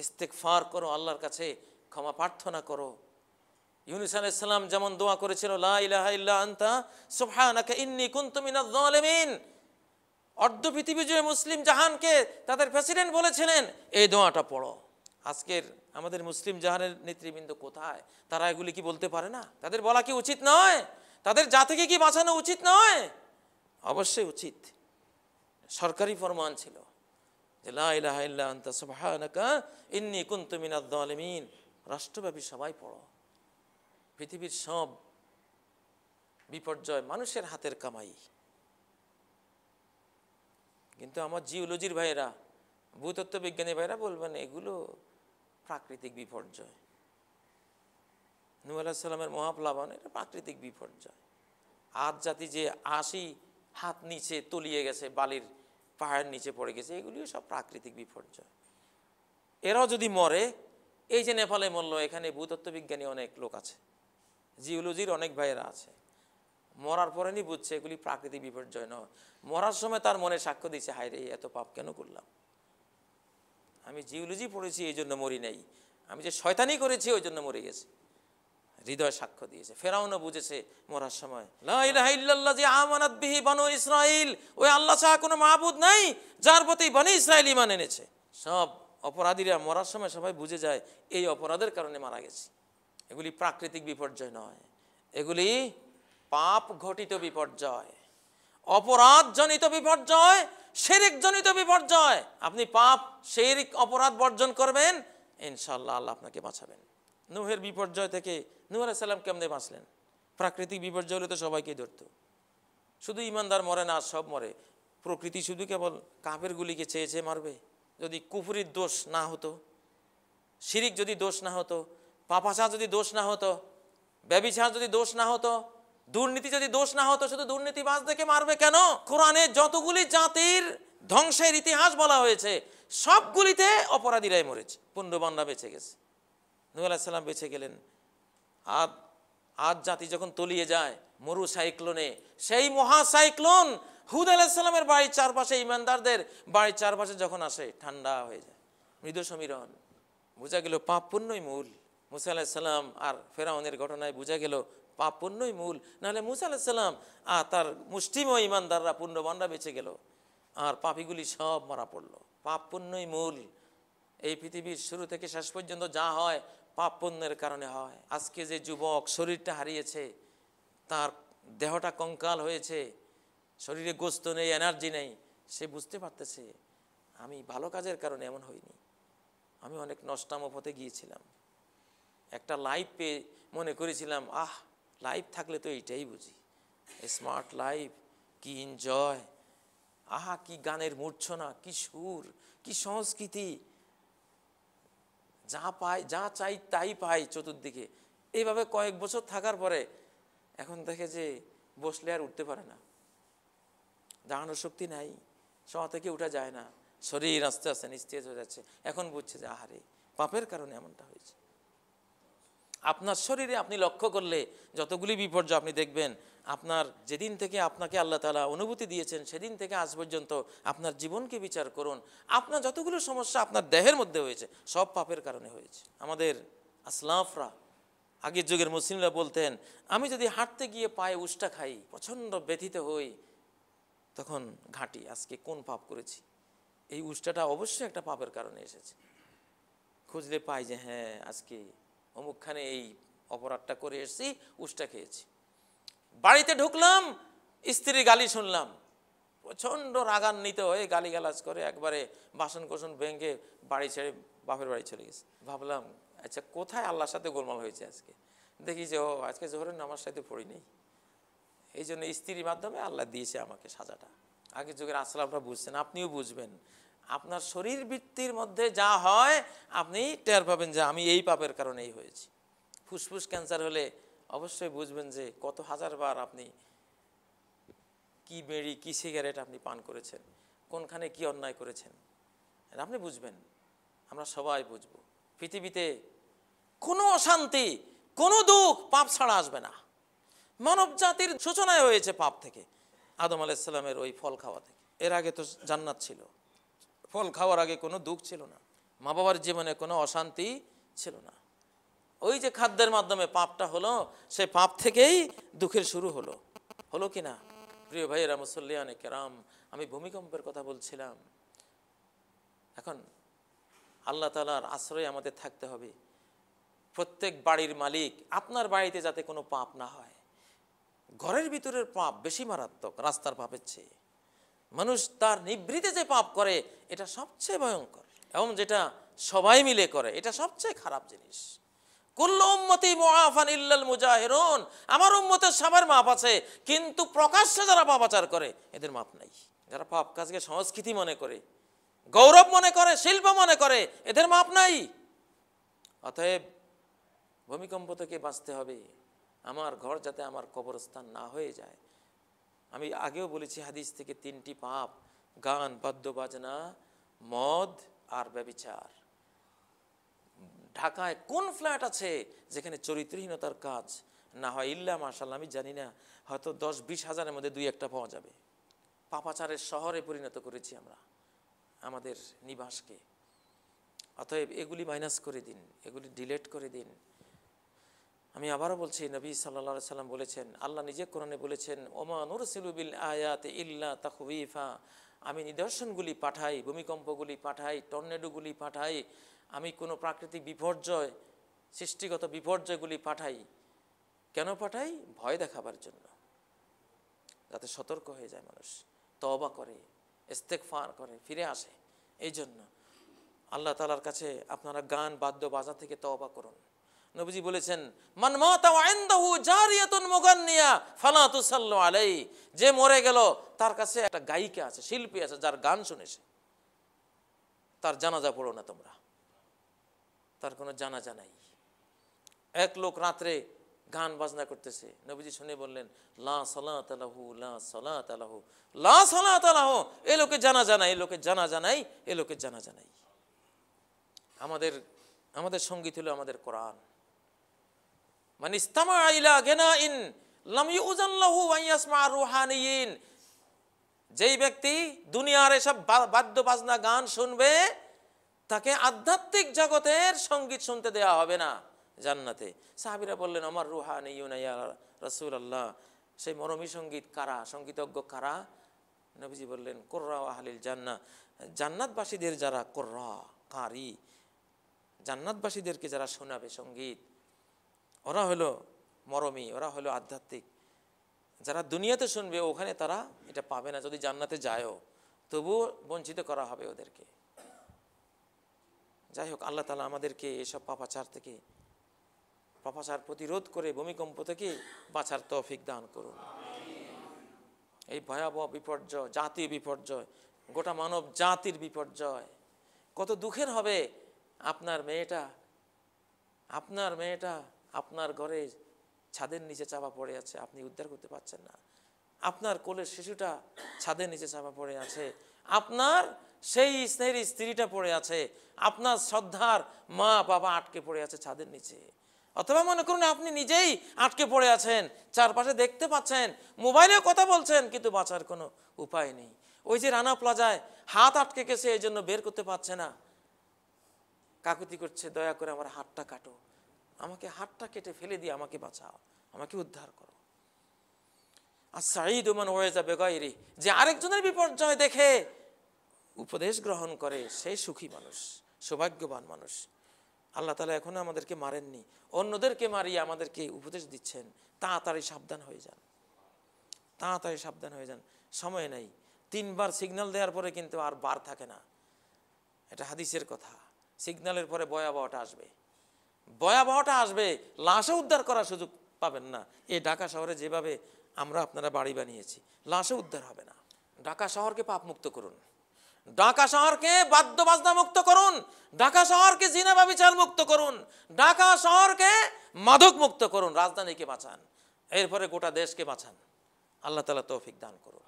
ইস্তেগফার করো, আল্লাহর কাছে ক্ষমা প্রার্থনা করো। ইউনূস আলাইহিস সালাম যেমন দোয়া করেছিল, লা ইলাহা ইল্লা আনতা সুবহানাকা ইন্নী কুনতু মিনাজ জালিমিন। অর্ধ পৃথিবী জুড়ে মুসলিম জাহানকে তাদের প্রেসিডেন্ট বলেছিলেন এই দোয়াটা পড়ো। আজকের আমাদের মুসলিম জাহানের নেতৃবৃন্দ কোথায়? তারা এগুলি কি বলতে পারে না? তাদের বলা কি উচিত নয়? তাদের জাতিকে কি বাঁচানো উচিত নয়? অবশ্যই উচিত। সরকারি ফরমান ছিল যে লা ইলাহা ইল্লা আনতা সুবহানাকা ইন্নী কুনতু মিনাজ জালিমিন। রাষ্ট্রব্যাপী সবাই পড়ো। পৃথিবীর সব বিপর্যয় মানুষের হাতের কামাই। কিন্তু আমার জিওলজির ভাইয়েরা, ভূতত্ত্ব বিজ্ঞানী ভাইয়েরা বলবেন এগুলো প্রাকৃতিক বিপর্যয়। নূহ আলাইহিস সালামের মহাপ্লাবন, এটা প্রাকৃতিক বিপর্যয়। আদ জাতি যে 80 হাত নিচে তলিয়ে গেছে, বালির পাহাড়ের নিচে পড়ে গেছে, এগুলিও সব প্রাকৃতিক বিপর্যয়। এরাও যদি মরে, এই যে নেপালে মরল, এখানে ভূতত্ত্ব বিজ্ঞানী অনেক লোক আছে জিওলজির অনেক ভাইয়েরা আছে, মরার পরে নি বুঝছে এগুলি প্রাকৃতিক বিপর্যয় নয়। মরার সময় তার মনে সাক্ষ্য দিচ্ছে, হায় রে এত পাপ কেন করলাম, আমি জিওলজি পড়েছি এই জন্য মরি নাই, আমি যে শয়তানি করেছি ওই জন্য মরে গেছি। হৃদয় সাক্ষ্য দিয়েছে। ফেরাউনও বুঝেছে মরার সময়, লা ইলাহা ইল্লাল্লাযী আমানাত বিহি বনু ইসরাঈল, ওই আল্লাহ ছাড়া কোনো মাবুদ নাই যার প্রতি বনি ইসরাঈল ঈমান এনেছে। সব অপরাধীরা মরার সময় সবাই বুঝে যায় এই অপরাধের কারণে মারা গেছে। এগুলি প্রাকৃতিক বিপর্যয় নয়, এগুলি পাপ ঘটিত বিপর্যয়, অপরাধজনিত বিপর্যয়, শিরক জনিত বিপর্যয়। আপনি পাপ শিরক অপরাধ বর্জন করবেন, ইনশাআল্লাহ আল্লাহ আপনাকে বাঁচাবেন। নূহের বিপর্যয় থেকে নূহ আলাইহিস সালাম কেমনে বাঁচলেন? প্রাকৃতিক বিপর্যয় হলে তো সবাইকে ধরতো, শুধু ইমানদার মরে না, সব মরে। প্রকৃতি শুধু কেবল কাফেরগুলিকে চেয়ে চেয়ে মারবে? যদি কুফরির দোষ না হতো, শিরিক যদি দোষ না হতো, পাপাচার যদি দোষ না হতো, ব্যভিচার যদি দোষ না হতো, দুর্নীতি যদি দোষ না হতো, শুধু দুর্নীতিবাজদেরকে মারবে কেন? কোরআনে যতগুলি জাতির ধ্বংসের ইতিহাস বলা হয়েছে সবগুলিতে অপরাধীরাই মরেছে, পুণ্যবানরা বেঁচে গেছে। নূহ আলাইহিস সালাম বেঁচে গেলেন। আদ জাতি যখন তলিয়ে যায় মরু সাইক্লোনে, সেই মহা সাইক্লোন হুদ আলাইহিস সালামের বাড়ির চারপাশে, ইমানদারদের বাড়ির চারপাশে যখন আসে, ঠান্ডা হয়ে যায়, মৃদু সমীরণ। বোঝা গেল পাপ পুণ্যই মূল। মুসা আলাইহিস সালাম আর ফেরাউনের ঘটনায় বোঝা গেল পাপ পুণ্যই মূল। নাহলে মুসা আলাইহিস সালাম আর তার মুষ্টিময় ইমানদাররা, পুণ্যবানরা বেঁচে গেল, আর পাপীগুলি সব মারা পড়লো। পাপ পুণ্যই মূল। এই পৃথিবীর শুরু থেকে শেষ পর্যন্ত যা হয় পাপ পুণ্যের কারণে হয়। আজকে যে যুবক শরীরটা হারিয়েছে, তার দেহটা কঙ্কাল হয়েছে, শরীরে গোস্ত নেই, এনার্জি নেই, সে বুঝতে পারতেছে আমি ভালো কাজের কারণে এমন হইনি, আমি অনেক নষ্টাম পথে গিয়েছিলাম। একটা লাইফ পেয়ে মনে করেছিলাম লাইফ থাকলে তো এইটাই বুঝি, স্মার্ট লাইফ, কি এনজয়, কি গানের মূর্ছনা, কি সুর, কি সংস্কৃতি, যা পাই যা চাই তাই পাই চতুর্দিকে। এইভাবে কয়েক বছর থাকার পরে এখন দেখে যে বসলে আর উঠতে পারে না, দাঁড়ানোর শক্তি নাই, শোয়া থেকে উঠা যায় না, শরীর আস্তে আস্তে নিস্তেজ হয়ে যাচ্ছে। এখন বুঝছে যে আহারে পাপের কারণে এমনটা হয়েছে। আপনার শরীরে আপনি লক্ষ্য করলে যতগুলি বিপর্যয় আপনি দেখবেন, আপনার যেদিন থেকে আপনাকে আল্লাহ তাআলা অনুভূতি দিয়েছেন সেদিন থেকে আজ পর্যন্ত আপনার জীবনকে বিচার করুন। আপনার যতগুলো সমস্যা আপনার দেহের মধ্যে হয়েছে সব পাপের কারণে হয়েছে। আমাদের আসলাফরা, আগের যুগের মুসলিমরা বলতেন, আমি যদি হাঁটতে গিয়ে পায়ে উষ্টা খাই, প্রচণ্ড ব্যথিত হই, তখন ঘাঁটি আজকে কোন পাপ করেছি। এই উষ্টাটা অবশ্যই একটা পাপের কারণে এসেছে। খুঁজলে পাই যে হ্যাঁ আজকে অমুকখানে এই অপরাধটা করে এসেছি, উষ্টা খেয়েছি। বাড়িতে ঢুকলাম, স্ত্রীর গালি শুনলাম, প্রচণ্ড রাগান্বিত হয়ে গালিগালাজ করে একবারে বাসন কোসন ভেঙে বাড়ি ছেড়ে বাপের বাড়ি চলে গেছে। ভাবলাম আচ্ছা কোথায় আল্লাহর সাথে গোলমাল হয়েছে আজকে। দেখি যে আজকে জোহরের নামাজ সাথে পড়ি নেই, এই জন্য স্ত্রীর মাধ্যমে আল্লাহ দিয়েছে আমাকে সাজাটা। আগের যুগের আসলামরা বুঝছেন, আপনিও বুঝবেন। আপনার শরীর বৃত্তির মধ্যে যা হয় আপনি টের পাবেন যে আমি এই পাপের কারণেই হয়েছি। ফুসফুস ক্যান্সার হলে অবশ্যই বুঝবেন যে কত হাজারবার আপনি কি বেড়ি কি সিগারেট আপনি পান করেছেন, কোনখানে কি অন্যায় করেছেন, আপনি বুঝবেন। আমরা সবাই বুঝবো। পৃথিবীতে কোনো অশান্তি, কোনো দুঃখ পাপ ছাড়া আসবে না। মানব জাতির সূচনায় হয়েছে পাপ থেকে, আদম আলাইহিস সালামের ওই ফল খাওয়া থেকে। এর আগে তো জান্নাত ছিল, ফল খাওয়ার আগে কোনো দুঃখ ছিল না, মা বাবার জীবনে কোনো অশান্তি ছিল না। ওই যে খাদ্যের মাধ্যমে পাপটা হলো, সে পাপ থেকেই দুঃখের শুরু হলো। হলো কি না প্রিয় ভাইয়েরা মুসল্লিয়ানে কেরাম, আমি ভূমিকম্পের কথা বলছিলাম। এখন আল্লাহ তাআলার আশ্রয়ে আমাদের থাকতে হবে। প্রত্যেক বাড়ির মালিক, আপনার বাড়িতে যাতে কোনো পাপ না হয়। ঘরের ভিতরের পাপ বেশি মারাত্মক রাস্তার পাপের চেয়ে। মানুষ তার নিভৃতে যে পাপ করে এটা সবচেয়ে ভয়ঙ্কর, এবং যেটা সবাই মিলে করে এটা সবচেয়ে খারাপ জিনিস। কুল্লু উম্মতি মুআফান ইল্লাল মুজাহিরুন, আমার উম্মতের সবার মাপ আছে, কিন্তু প্রকাশ্যে যারা পাপাচার করে এদের মাপ নাই। যারা পাপ কাজকে সংস্কৃতি মনে করে, গৌরব মনে করে, শিল্প মনে করে, এদের মাপ নাই। অতএব ভূমিকম্প থেকে বাঁচতে হবে, আমার ঘর যাতে আমার কবরস্থান না হয়ে যায়। আমি আগেও বলেছি হাদিস থেকে 3টি পাপ, গান, বাদ্য বাজনা, মদ আর ব্যভিচার। ঢাকায় কোন ফ্ল্যাট আছে যেখানে চরিত্রহীনতার কাজ, না হয় ইল্লা মাশাআল্লাহ, আমি জানি না, হয়তো 10-20 হাজারের মধ্যে 2-1টা পাওয়া যাবে। পাপাচারের শহরে পরিণত করেছি আমরা আমাদের নিবাসকে। অতএব এগুলি মাইনাস করে দিন, এগুলি ডিলিট করে দিন। আমি আবারও বলছি, নবী সাল্লাল্লাহু আলাইহি সাল্লাম বলেছেন, আল্লাহ নিজে কোরআনে বলেছেন, ওমা নুরসিলু বিল আয়াতি ইল্লা তাখওয়িফা, আমি নিদর্শনগুলি পাঠাই, ভূমিকম্পগুলি পাঠাই, টর্নেডোগুলি পাঠাই, আমি কোনো প্রাকৃতিক বিপর্যয়, সৃষ্টিগত বিপর্যয়গুলি পাঠাই। কেন পাঠাই? ভয় দেখাবার জন্য, যাতে সতর্ক হয়ে যায় মানুষ, তওবা করে, ইস্তেগফার করে, ফিরে আসে। এই জন্য আল্লাহ তাআলার কাছে আপনারা গান বাদ্য বাজা থেকে তওবা করুন। নবীজি বলেছেন, মান মাতা ওয়া ইনদাহু জারিয়াতুন মুগান্নিয়া ফালা তুসাল্লু আলাইহি, যে মরে গেল তার কাছে একটা গায়িকা আছে, শিল্পী আছে, যার গান শুনেছে, তার জানাজা পড়ো না তোমরা, তার কোনো জানাজা নাই। এক লোক রাত্রে গান বাজনা করতেছে, নবীজি শুনে বললেন, লা সালাতা লাহু লা সালাতা লাহু লা সালাতা লাহু, এই লোকের জানাজা নাই, এই লোকের জানাজা নাই, এই লোকের জানাজা নাই। আমাদের সঙ্গীত হলো আমাদের কোরআন। মান ইস্তামা ইলা গিনাইন লাম ইউজান লাহু ওয়া ইয়াসমা রুহানিয়িন, যেই ব্যক্তি দুনিয়ার এসব বাদ্য বাজনা গান শুনবে, তাকে আধ্যাত্মিক জগতের সঙ্গীত শুনতে দেওয়া হবে না জান্নাতে। সাহাবীরা বললেন, আমার রুহানিয়ুন ইয়া রাসূলুল্লাহ, সেই মরমী সঙ্গীত কারা, সঙ্গীতজ্ঞ কারা? নবীজি বললেন, কুররা আহলিল জান্নাহ, জান্নাতবাসীদের যারা কুররা, কারি, জান্নাতবাসীদেরকে যারা শোনাবে সঙ্গীত, ওরা হলো মরমী, ওরা হলো আধ্যাত্মিক। যারা দুনিয়াতে শুনবে ওখানে তারা এটা পাবে না, যদি জান্নাতে যায়ও তবুও বঞ্চিত করা হবে ওদেরকে। যাই হোক, আল্লাহ তাআলা আমাদেরকে এসব পাপাচার থেকে, পাপাচার প্রতিরোধ করে ভূমিকম্প থেকে বাঁচার তৌফিক দান করুন। এই ভয়াবহ বিপর্যয়, জাতীয় বিপর্যয়, গোটা মানব জাতির বিপর্যয়, কত দুঃখের হবে। আপনার মেয়েটা আপনার ঘরে ছাদের নিচে চাপা পড়ে আছে, আপনি উদ্ধার করতে পারছেন না। আপনার কোলের শিশুটা ছাদের নিচে চাপা পড়ে আছে, আপনার সেই স্নেহের স্ত্রীটা পড়ে আছে, আপনার শ্রদ্ধার মা বাবা আটকে পড়ে আছে ছাদের নিচে। অথবা মনে করুন আপনি নিজেই আটকে পড়ে আছেন, চারপাশে দেখতে পাচ্ছেন, মোবাইলে কথা বলছেন, কিন্তু বাঁচার কোনো উপায় নেই। ওই যে রানা প্লাজায় হাত আটকে গেছে, এই জন্য বের করতে পারছে না, কাকুতি করছে, দয়া করে আমার হাতটা কাটো, আমাকে হাতটা কেটে ফেলে দিয়ে আমাকে বাঁচাও, আমাকে উদ্ধার করো। আর সাঈদু মান ওয়াইজা বিগাইরি, যে আরেকজনের বিপর্যয় দেখে উপদেশ গ্রহণ করে, সেই সুখী মানুষ, সৌভাগ্যবান মানুষ। আল্লাহ তাআলা এখনো আমাদেরকে মারেননি, অন্যদেরকে মারিয়ে আমাদেরকে উপদেশ দিচ্ছেন, তাড়াতাড়ি সাবধান হয়ে যান, তাড়াতাড়ি সাবধান হয়ে যান, সময় নেই। 3 বার সিগন্যাল দেওয়ার পরে কিন্তু আর বার থাকে না, এটা হাদিসের কথা। সিগন্যালের পরে ভয়াবহটা আসবে, ভয়াবহটা আসবে, লাশও উদ্ধার করার সুযোগ পাবেন না। এই ঢাকা শহরে যেভাবে আপনারা বাড়ি বানিয়েছি, লাশও উদ্ধার হবে না। ঢাকা শহরকে পাপ মুক্ত করুন, ঢাকা শহরকে বাদ্য বাজনা মুক্ত করুন, ঢাকা শহরকে জিনা ব্যভিচার মুক্ত করুন, ঢাকা শহরকে মাদক মুক্ত করুন, রাজধানীকে বাঁচান, এরপরে গোটা দেশকে বাঁচান। আল্লাহ তাআলা তৌফিক দান করুন।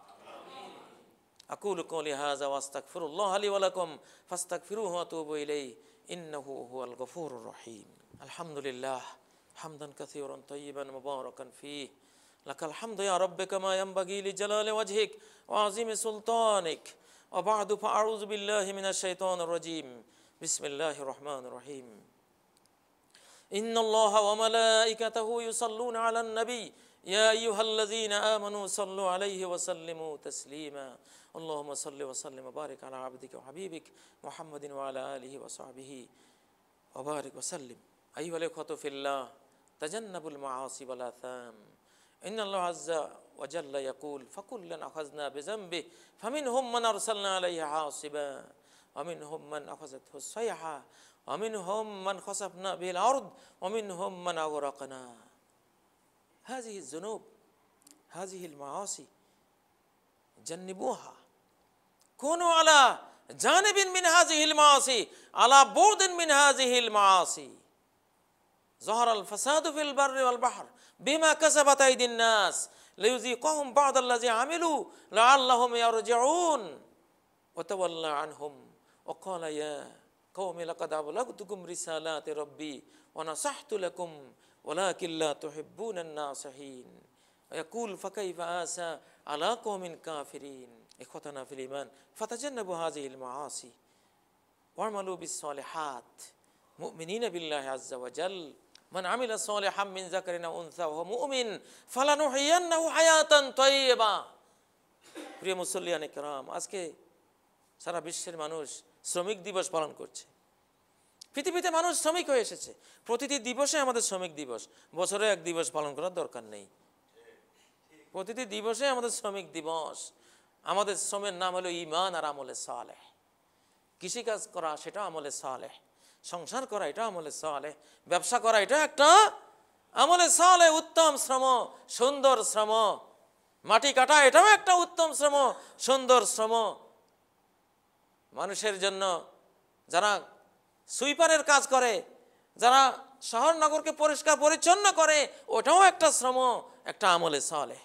আকুলু কওলি হাযা ওয়া আস্তাগফিরুল্লাহ লি ওয়া লাকুম ফাস্তাগফিরুহু ওয়া তুবু ইলাইহি ইন্নাহু হুয়াল গফুরুর রহিম। আলহামদুলিল্লাহ হামদান কাসীরান তাইয়িবান মুবারাকান ফীহি, লাকাল হামদু ইয়া রাব্বি কামা ইয়ানবাগি লিজালালি ওয়াজহিক ওয়া আযীমি সুলতানিক। ওয়া বা'দু ফাআউযু বিল্লাহি মিনাশ শাইতানির রাজীম। বিসমিল্লাহির রহমানির রহিম। ইন্নাল্লাহা ওয়া মালাইকাতাহু ইউসাল্লুনা আলান নবী ইয়া আইয়ুহাল্লাযীনা আমানু সাল্লু আলাইহি ওয়া সাল্লিমু তাসলিমা। আল্লাহুম্মা সাল্লি ওয়া সাল্লিম ওয়া বারিক আলা আবদিকা ওয়া হাবিবিক মুহাম্মাদিন ওয়া আলা আলিহি ওয়া সাহবিহি ওয়া বারিক ওয়া সাল্লিম। আইয়ুহাল ইখওয়াতু ফিল্লাহ, তাজান্নাবুল মাআসি ওয়াল আথাম। ইন্নাল্লাহা আযজা ওয়া জাল্লা ইয়াকুল ফাকুল্লান আখাযনা বিযামবিহি ফামিনহুম মান আরসালনা আলাইহি হাসিবা ওয়া মিনহুম মান আখাযাতহু সাইহা ওয়া মিনহুম মান খাসাফনা বিল আরদ ওয়া মিনহুম মান আগরাকনা। هذه الذنوب هذه المعاصي جنبوها، كونوا على جانب من هذه المعاصي على بعد من هذه المعاصي. ظهر الفساد في البر والبحر بما كسبت أيدي الناس ليذيقهم بعض الذي عملوا لعلهم يرجعون. وتولى عنهم وقال يا قوم لقد أبلغتكم رسالات ربي ونصحت لكم ওয়ালাকিন লা তুহিব্বুনান নাসিহিন ওয়া ইয়াকুল ফাকাইফা আসা আলা কওমিন কাফিরিন ইখওয়াতানা ফিল ঈমান ফাতাজান্নাবু হাযিহিল মাআসি ওয়া'মালু বিস-সালিহাত মুমিনিনা বিল্লাহি আযজা ওয়া জাল মান আমিলা সালিহাম মিন যাকারিন আও উনসা ওয়া হুয়া মুমিন ফালানুহইয়ান্নাহু হায়াতান তাইয়্যিবা। প্রিয় মুসল্লিয়ানে কেরাম, আজকে সারা বিশ্বের মানুষ শ্রমিক দিবস পালন করছে। পৃথিবীতে মানুষ শ্রমিক হয়ে এসেছে। প্রতিটি দিবসে আমাদের শ্রমিক দিবস, বছরে এক দিবস পালন করার দরকার নেই। প্রতিটি দিবসে আমাদের শ্রমিক দিবস। আমাদের শ্রমের নাম হলো ঈমান আর আমলে সালেহ। কৃষিকাজ করা সেটা আমলে সালেহ, সংসার করা এটা আমলে সালেহ, ব্যবসা করা এটা একটা আমলে সালেহ, উত্তম শ্রম, সুন্দর শ্রম। মাটি কাটা এটাও একটা উত্তম শ্রম, সুন্দর শ্রম। মানুষের জন্য যারা সুইপারের কাজ করে, যারা শহর নগরকে পরিষ্কার পরিচ্ছন্ন করে, ওটাও একটা শ্রম, একটা আমলে সালেহ।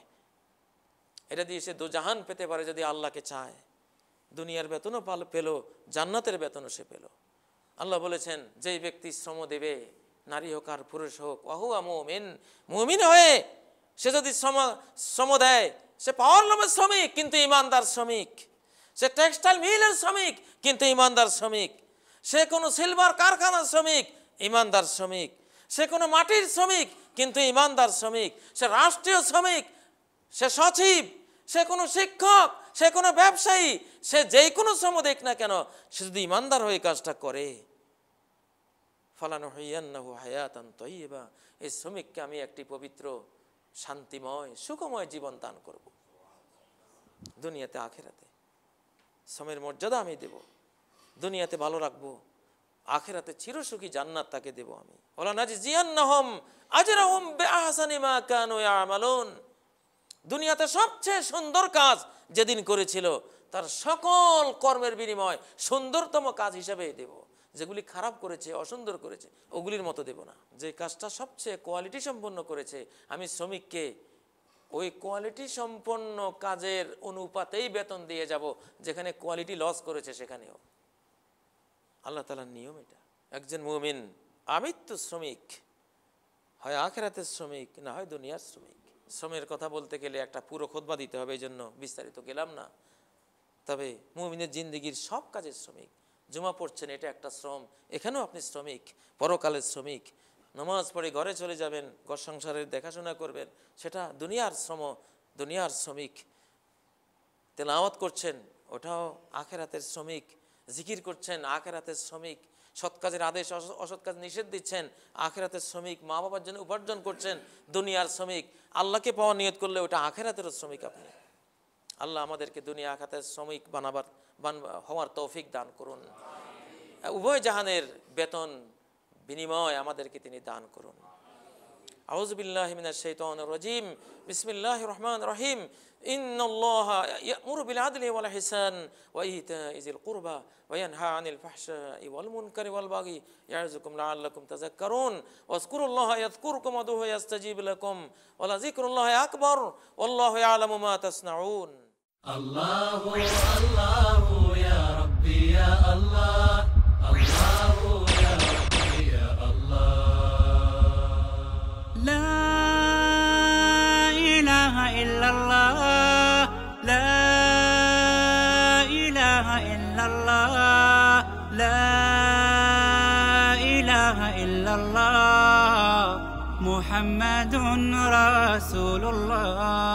এটা দিয়ে সে দুজাহান পেতে পারে যদি আল্লাহকে চায়। দুনিয়ার বেতনও পেল, জান্নাতের বেতনও সে পেল। আল্লাহ বলেছেন, যেই ব্যক্তি শ্রম দেবে, নারী হোক আর পুরুষ হোক, ওয়াহুয়া মুমিন, মুমিন হয়ে সে যদি শ্রম দেয়, সে পাওয়ার লোভের শ্রমিক কিন্তু ইমানদার শ্রমিক, সে টেক্সটাইল মিলের শ্রমিক কিন্তু ইমানদার শ্রমিক, সে কোনো সিলভার কারখানার শ্রমিক, ইমানদার শ্রমিক, সে কোনো মাটির শ্রমিক কিন্তু ইমানদার শ্রমিক, সে রাষ্ট্রীয় শ্রমিক, সে সচিব, সে কোনো শিক্ষক, সে কোনো ব্যবসায়ী, সে যেই কোনো শ্রম দেখ না কেন, সে যদি ইমানদার হয়ে কাজটা করে, ফালানুহইয়ান্নাহু হায়াতান তাইয়্যিবা, এই শ্রমিককে আমি একটি পবিত্র, শান্তিময়, সুখময় জীবন দান করব, দুনিয়াতে আখিরাতে। শ্রমের মর্যাদা আমি দেব, দুনিয়াতে ভালো রাখবো, আখিরাতে চিরসুখী জান্নাত তাকে দেব আমি। ওয়ালা নাজজিয়ান্নাহুম আজরাহুম বিআহসানি মা কানু ইয়ামালুন। দুনিয়াতে সবচেয়ে সুন্দর কাজ যেদিন করেছিল, তার সকল কর্মের বিনিময় সুন্দরতম কাজ হিসেবে দেব। যেগুলি খারাপ করেছে, অসুন্দর করেছে, ওগুলির মতো দেব না। যে কাজটা সবচেয়ে কোয়ালিটি সম্পন্ন করেছে, আমি শ্রমিককে ওই কোয়ালিটি সম্পন্ন কাজের অনুপাতেই বেতন দিয়ে যাব, যেখানে কোয়ালিটি লস করেছে সেখানেও। আল্লাহ তাআলার নিয়ম এটা। একজন মুমিন আমৃত্যু শ্রমিক, হয় আখিরাতের শ্রমিক, না হয় দুনিয়ার শ্রমিক। শ্রমের কথা বলতে গেলে একটা পুরো খুতবা দিতে হবে, এই জন্য বিস্তারিত গেলাম না। তবে মুমিনের জিন্দেগির সব কাজের শ্রমিক। জুমা পড়ছেন, এটা একটা শ্রম, এখানেও আপনি শ্রমিক, পরকালের শ্রমিক। নামাজ পড়ে ঘরে চলে যাবেন, ঘর সংসারের দেখাশোনা করবেন, সেটা দুনিয়ার শ্রম, দুনিয়ার শ্রমিক। তেলাওয়াত করছেন, ওটাও আখিরাতের শ্রমিক। জিকির করছেন, আখিরাতের শ্রমিক। সৎ কাজের আদেশ, অসৎ কাজ নিষেধ দিচ্ছেন, আখিরাতের শ্রমিক। মা বাবার জন্য উপার্জন করছেন, দুনিয়ার শ্রমিক। আল্লাহকে পাওয়া নিয়ত করলে ওটা আখিরাতের শ্রমিক আপনি। আল্লাহ আমাদেরকে দুনিয়া আখিরাতের শ্রমিক হওয়ার তৌফিক দান করুন। উভয় জাহানের বেতন বিনিময় আমাদেরকে তিনি দান করুন। আউযু বিল্লাহি মিনাশ শাইতানির রাজিম। বিসমিল্লাহির রহমানির রহিম। ইন্নাল্লাহা ইয়া'মুরু বিল আদলি ওয়াল ইহসান ওয়া ইতা'i যিল কুরবা ওয়া ইয়ানহা আনিল ফাহশাই ওয়াল মুনকারি ওয়াল বাগি ইয়া'যুকুম লা'আল্লাকুম তাযাক্কারুন ওয়াজকুরুল্লাহা ইয়াযকুরকুম ওয়াদউহু ইয়াস্তাজিব লাকুম ওয়া লাযিকরুল্লাহি আকবার ওয়াল্লাহু ইয়া'লামু মা তাসনাউন। আল্লাহু আল্লাহু ইয়া রাব্বি ইয়া আল্লাহ, আল্লাহু ইয়া রাব্বি ইয়া আল্লাহ। লা ইলাহা ইল্লাল্লাহ, লা ইলাহা ইল্লাল্লাহ, লা ইলাহা ইল্লাল্লাহ, মুহাম্মাদুর রাসূলুল্লাহ।